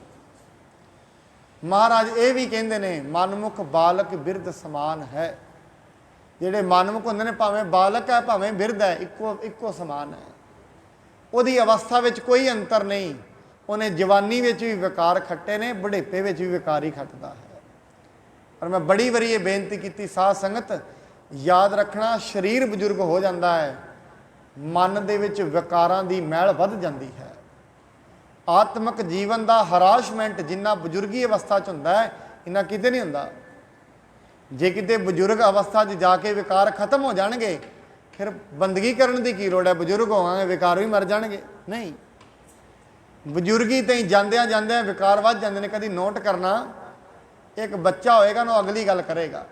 ਮਹਾਰਾਜ ਇਹ ਵੀ ਕਹਿੰਦੇ ਨੇ, ਮਨਮੁਖ ਬਾਲਕ ਬਿਰਧ ਸਮਾਨ ਹੈ। ਜਿਹੜੇ ਮਨਮੁਖ ਹੁੰਦੇ ਨੇ, ਭਾਵੇਂ ਬਾਲਕ ਹੈ ਭਾਵੇਂ ਬਿਰਧ ਹੈ, ਇੱਕੋ ਸਮਾਨ ਹੈ। ਉਹਦੀ ਅਵਸਥਾ ਵਿੱਚ ਕੋਈ ਅੰਤਰ ਨਹੀਂ। ਉਹਨੇ ਜਵਾਨੀ ਵਿੱਚ ਵੀ ਵਿਕਾਰ ਖੱਟੇ ਨੇ, ਬੁਢੇਪੇ ਵਿੱਚ ਵੀ ਵਿਕਾਰ ਹੀ ਖੱਟਦਾ ਹੈ। ਪਰ ਮੈਂ ਬੜੀ ਵਾਰੀ ਇਹ ਬੇਨਤੀ ਕੀਤੀ, ਸਾਧ ਸੰਗਤ ਯਾਦ ਰੱਖਣਾ, ਸਰੀਰ ਬਜ਼ੁਰਗ ਹੋ ਜਾਂਦਾ ਹੈ, ਮਨ ਦੇ ਵਿੱਚ ਵਿਕਾਰਾਂ ਦੀ ਮੈਲ ਵੱਧ ਜਾਂਦੀ ਹੈ। ਆਤਮਿਕ ਜੀਵਨ ਦਾ ਹਰਾਸ਼ਮੈਂਟ ਜਿੰਨਾ ਬਜ਼ੁਰਗੀ ਅਵਸਥਾ 'ਚ ਹੁੰਦਾ ਹੈ, ਇੰਨਾ ਕਿਤੇ ਨਹੀਂ ਹੁੰਦਾ। ਜੇ ਕਿਤੇ ਬਜ਼ੁਰਗ ਅਵਸਥਾ 'ਚ ਜਾ ਕੇ ਵਿਕਾਰ ਖਤਮ ਹੋ ਜਾਣਗੇ, ਫਿਰ ਬੰਦਗੀ ਕਰਨ ਦੀ ਕੀ ਲੋੜ ਹੈ? ਬਜ਼ੁਰਗ ਹੋਵਾਂਗੇ, ਵਿਕਾਰ ਵੀ ਮਰ ਜਾਣਗੇ? ਨਹੀਂ, ਬਜ਼ੁਰਗੀ ਤੇ ਜਾਂਦਿਆਂ ਜਾਂਦਿਆਂ ਵਿਕਾਰ ਵੱਧ ਜਾਂਦੇ ਨੇ। ਕਦੀ ਨੋਟ ਕਰਨਾ, ਇੱਕ ਬੱਚਾ ਹੋਏਗਾ ਨਾ, ਉਹ ਅਗਲੀ ਗੱਲ ਕਰੇਗਾ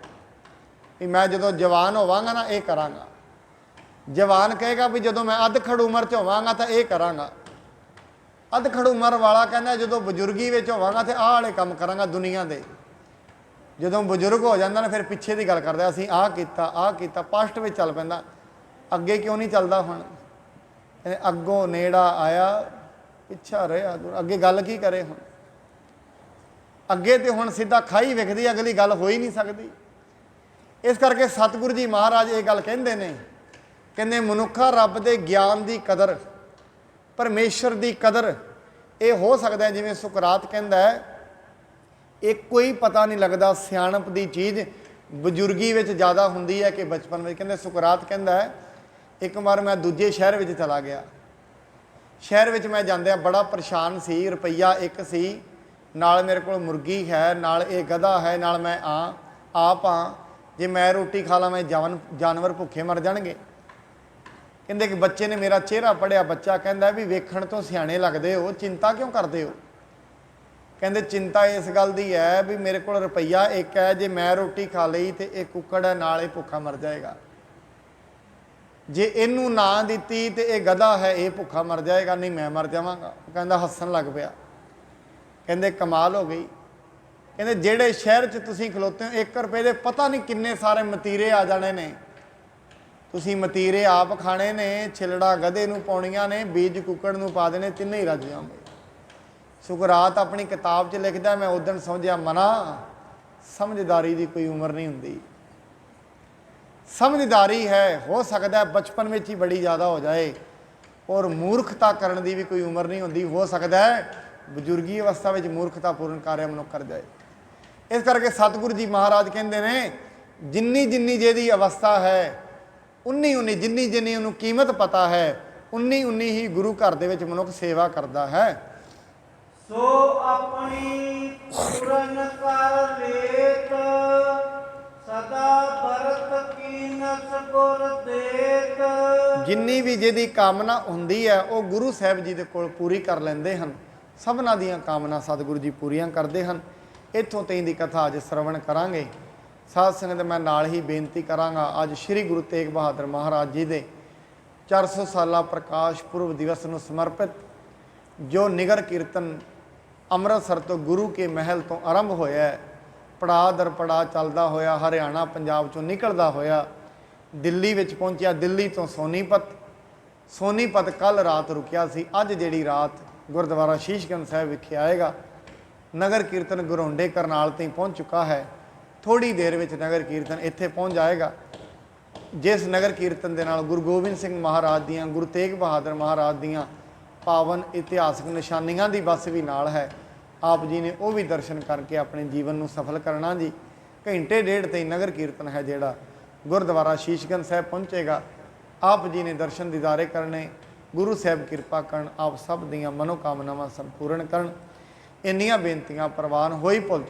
ਵੀ ਮੈਂ ਜਦੋਂ ਜਵਾਨ ਹੋਵਾਂਗਾ ਨਾ ਇਹ ਕਰਾਂਗਾ। ਜਵਾਨ ਕਹੇਗਾ ਵੀ ਜਦੋਂ ਮੈਂ ਅੱਧ-ਖੜ ਉਮਰ 'ਚ ਹੋਵਾਂਗਾ ਤਾਂ ਇਹ ਕਰਾਂਗਾ। ਅੱਧ-ਖੜ ਉਮਰ ਵਾਲਾ ਕਹਿੰਦਾ ਜਦੋਂ ਬਜ਼ੁਰਗੀ ਵਿੱਚ ਹੋਵਾਂਗਾ ਤੇ ਆਹ ਵਾਲੇ ਕੰਮ ਕਰਾਂਗਾ ਦੁਨੀਆ ਦੇ। ਜਦੋਂ ਬਜ਼ੁਰਗ ਹੋ ਜਾਂਦਾ ਨਾ, ਫਿਰ ਪਿੱਛੇ ਦੀ ਗੱਲ ਕਰਦਾ, ਅਸੀਂ ਆਹ ਕੀਤਾ, ਪਾਸਟ ਵਿੱਚ ਚੱਲ ਪੈਂਦਾ, ਅੱਗੇ ਕਿਉਂ ਨਹੀਂ ਚੱਲਦਾ? ਹੁਣ ਅੱਗੋਂ ਨੇੜਾ ਆਇਆ, ਪਿੱਛਾ ਰਿਹਾ, ਅੱਗੇ ਗੱਲ ਕੀ ਕਰੇ? ਹੁਣ ਅੱਗੇ ਤੇ ਹੁਣ ਸਿੱਧਾ ਖਾਈ ਵਿਖਦੀ, ਅਗਲੀ ਗੱਲ ਹੋ ਹੀ ਨਹੀਂ ਸਕਦੀ। ਇਸ ਕਰਕੇ ਸਤਿਗੁਰੂ ਜੀ ਮਹਾਰਾਜ ਇਹ ਗੱਲ ਕਹਿੰਦੇ ਨੇ, ਕਹਿੰਦੇ ਮਨੁੱਖਾ ਰੱਬ ਦੇ ਗਿਆਨ ਦੀ ਕਦਰ, ਪਰਮੇਸ਼ਰ ਦੀ ਕਦਰ ਇਹ ਹੋ ਸਕਦਾ ਜਿਵੇਂ ਸੁਕਰਾਤ ਕਹਿੰਦਾ ਹੈ, ਇੱਕੋ ਹੀ ਪਤਾ ਨਹੀਂ ਲੱਗਦਾ ਸਿਆਣਪ ਦੀ ਚੀਜ਼ ਬਜ਼ੁਰਗੀ ਵਿੱਚ ਜ਼ਿਆਦਾ ਹੁੰਦੀ ਹੈ ਕਿ ਬਚਪਨ ਵਿੱਚ। ਕਹਿੰਦੇ ਸੁਕਰਾਤ ਕਹਿੰਦਾ ਹੈ, ਇੱਕ ਵਾਰ ਮੈਂ ਦੂਜੇ ਸ਼ਹਿਰ ਵਿੱਚ ਚਲਾ ਗਿਆ। ਸ਼ਹਿਰ ਵਿੱਚ ਮੈਂ ਜਾਂਦਿਆਂ ਬੜਾ ਪਰੇਸ਼ਾਨ ਸੀ। ਰੁਪਈਆ 1 ਸੀ, ਨਾਲ ਮੇਰੇ ਕੋਲ ਮੁਰਗੀ ਹੈ, ਨਾਲ ਇਹ ਗਧਾ ਹੈ, ਨਾਲ ਮੈਂ ਆਪ ਹਾਂ। ਜੇ ਮੈਂ ਰੋਟੀ ਖਾ ਲਾਂ, ਮੈਂ ਜਾਨਵਰ ਭੁੱਖੇ ਮਰ ਜਾਣਗੇ। ਕਹਿੰਦੇ ਕਿ ਬੱਚੇ ਨੇ ਮੇਰਾ ਚਿਹਰਾ ਪੜ੍ਹਿਆ। ਬੱਚਾ ਕਹਿੰਦਾ ਵੀ ਵੇਖਣ ਤੋਂ ਸਿਆਣੇ ਲੱਗਦੇ ਹੋ, ਚਿੰਤਾ ਕਿਉਂ ਕਰਦੇ ਹੋ? ਕਹਿੰਦੇ ਚਿੰਤਾ ਇਸ ਗੱਲ ਦੀ ਹੈ ਵੀ ਮੇਰੇ ਕੋਲ ਰੁਪਈਆ 1 ਹੈ, ਜੇ ਮੈਂ ਰੋਟੀ ਖਾ ਲਈ ਤੇ ਇਹ ਕੁੱਕੜ ਹੈ, ਨਾਲ ਇਹ ਭੁੱਖਾ ਮਰ ਜਾਏਗਾ। ਜੇ ਇਹਨੂੰ ਨਾ ਦਿੱਤੀ ਤੇ ਇਹ ਗਧਾ ਹੈ, ਇਹ ਭੁੱਖਾ ਮਰ ਜਾਏਗਾ, ਨਹੀਂ ਮੈਂ ਮਰ ਜਾਵਾਂਗਾ। ਕਹਿੰਦਾ ਹੱਸਣ ਲੱਗ ਪਿਆ। ਕਹਿੰਦੇ ਕਮਾਲ ਹੋ ਗਈ। ਕਹਿੰਦੇ ਜਿਹੜੇ ਸ਼ਹਿਰ 'ਚ ਤੁਸੀਂ ਖਲੋਤੇ ਹੋ, 1 ਰੁਪਏ ਦੇ ਪਤਾ ਨਹੀਂ ਕਿੰਨੇ ਸਾਰੇ ਮਤੀਰੇ ਆ ਜਾਣੇ ਨੇ। ਤੁਸੀਂ ਮਤੀਰੇ ਆਪ ਖਾਣੇ ਨੇ, ਛਿਲੜਾ ਗਧੇ ਨੂੰ ਪਾਉਣੀਆਂ ਨੇ, ਬੀਜ ਕੁੱਕੜ ਨੂੰ ਪਾ ਦੇਣੇ, ਤਿੰਨੇ ਹੀ ਰੱਜ ਜਾਓਗੇ। ਸੁਕਰਾਤ ਆਪਣੀ ਕਿਤਾਬ 'ਚ ਲਿਖਦਾ, ਮੈਂ ਉਦਣ ਸਮਝਿਆ ਮਨਾ, ਸਮਝਦਾਰੀ ਦੀ ਕੋਈ ਉਮਰ ਨਹੀਂ ਹੁੰਦੀ। ਸਮਝਦਾਰੀ ਹੈ, ਹੋ ਸਕਦਾ ਬਚਪਨ ਵਿੱਚ ਹੀ ਬੜੀ ਜ਼ਿਆਦਾ ਹੋ ਜਾਏ, ਔਰ ਮੂਰਖਤਾ ਕਰਨ ਦੀ ਵੀ ਕੋਈ ਉਮਰ ਨਹੀਂ ਹੁੰਦੀ। ਹੋ ਸਕਦਾ ਹੈ ਬਜ਼ੁਰਗੀ ਅਵਸਥਾ ਵਿੱਚ ਮੂਰਖਤਾਪੂਰਨ ਕਾਰਿਆ ਮਨੁੱਖ ਕਰ ਜਾਏ। ਇਸ ਕਰਕੇ ਸਤਿਗੁਰੂ ਜੀ ਮਹਾਰਾਜ ਕਹਿੰਦੇ ਨੇ, ਜਿੰਨੀ ਜਿੰਨੀ ਜਿਹਦੀ ਅਵਸਥਾ ਹੈ, ਉਨੀ ਜਿੰਨੀ ਉਹਨੂੰ ਕੀਮਤ ਪਤਾ ਹੈ, ਉਨੀ ਹੀ ਗੁਰੂ ਘਰ ਦੇ ਵਿੱਚ ਮਨੁੱਖ ਸੇਵਾ ਕਰਦਾ ਹੈ। ਸੋ ਆਪਣੀ ਪੂਰਨ ਕਰ ਲੇਤ, ਸਦਾ ਬਰਤ ਕੀਨਸ ਗੁਰ ਦੇਤ। ਜਿੰਨੀ ਵੀ ਜਿਹਦੀ ਕਾਮਨਾ ਹੁੰਦੀ ਹੈ, ਉਹ ਗੁਰੂ ਸਾਹਿਬ ਜੀ ਦੇ ਕੋਲ ਪੂਰੀ ਕਰ ਲੈਂਦੇ ਹਨ। ਸਭਨਾਂ ਦੀਆਂ ਕਾਮਨਾ ਸਤਿਗੁਰੂ ਜੀ ਪੂਰੀਆਂ ਕਰਦੇ ਹਨ। ਇੱਥੋਂ ਤੀਂ ਦੀ ਕਥਾ ਅੱਜ ਸਰਵਣ ਕਰਾਂਗੇ। ਸਾਧ ਸੰਗਤ ਮੈਂ ਨਾਲ ਹੀ ਬੇਨਤੀ ਕਰਾਂਗਾ, ਅੱਜ ਸ੍ਰੀ ਗੁਰੂ ਤੇਗ ਬਹਾਦਰ ਮਹਾਰਾਜ ਜੀ ਦੇ 400 ਸਾਲਾ ਪ੍ਰਕਾਸ਼ ਪੁਰਬ ਦਿਵਸ ਨੂੰ ਸਮਰਪਿਤ ਜੋ ਨਿਗਰ ਕੀਰਤਨ ਅੰਮ੍ਰਿਤਸਰ ਤੋਂ ਗੁਰੂ ਕੇ ਮਹਿਲ ਤੋਂ ਆਰੰਭ ਹੋਇਆ, ਪੜਾਅ ਦਰ ਪੜਾਅ ਚੱਲਦਾ ਹੋਇਆ, ਹਰਿਆਣਾ ਪੰਜਾਬ ਚੋਂ ਨਿਕਲਦਾ ਹੋਇਆ ਦਿੱਲੀ ਵਿੱਚ ਪਹੁੰਚਿਆ। ਦਿੱਲੀ ਤੋਂ ਸੋਨੀਪਤ ਕੱਲ੍ਹ ਰਾਤ ਰੁਕਿਆ ਸੀ। ਅੱਜ ਜਿਹੜੀ ਰਾਤ ਗੁਰਦੁਆਰਾ ਸ਼ੀਸ਼ਗੰਜ ਸਾਹਿਬ ਵਿਖੇ ਆਏਗਾ। ਨਗਰ ਕੀਰਤਨ ਗਰੋਂਡੇ ਕਰਨਾਲ ਤੋਂ ਪਹੁੰਚ ਚੁੱਕਾ ਹੈ। ਥੋੜ੍ਹੀ ਦੇਰ ਵਿੱਚ ਨਗਰ ਕੀਰਤਨ ਇੱਥੇ ਪਹੁੰਚ ਜਾਏਗਾ, ਜਿਸ ਨਗਰ ਕੀਰਤਨ ਦੇ ਨਾਲ ਗੁਰੂ ਗੋਬਿੰਦ ਸਿੰਘ ਮਹਾਰਾਜ ਦੀਆਂ, ਗੁਰੂ ਤੇਗ ਬਹਾਦਰ ਮਹਾਰਾਜ ਦੀਆਂ ਪਾਵਨ ਇਤਿਹਾਸਕ ਨਿਸ਼ਾਨੀਆਂ ਦੀ ਬੱਸ ਵੀ ਨਾਲ ਹੈ। ਆਪ ਜੀ ਨੇ ਉਹ ਵੀ ਦਰਸ਼ਨ ਕਰਕੇ ਆਪਣੇ ਜੀਵਨ ਨੂੰ ਸਫਲ ਕਰਨਾ ਜੀ। ਘੰਟੇ ਡੇਢ ਤੇ ਨਗਰ ਕੀਰਤਨ ਹੈ ਜਿਹੜਾ ਗੁਰਦੁਆਰਾ ਸ਼ੀਸ਼ਗੰਜ ਸਾਹਿਬ ਪਹੁੰਚੇਗਾ। ਆਪ ਜੀ ਨੇ ਦਰਸ਼ਨ ਦੀਦਾਰੇ ਕਰਨੇ। ਗੁਰੂ ਸਾਹਿਬ ਕਿਰਪਾ ਕਰਨ, ਆਪ ਸਭ ਦੀਆਂ ਮਨੋਕਾਮਨਾਵਾਂ ਸੰਪੂਰਨ ਕਰਨ। ਇੰਨੀਆਂ ਬੇਨਤੀਆਂ ਪ੍ਰਵਾਨ ਹੋਈ ਭੁੱਲ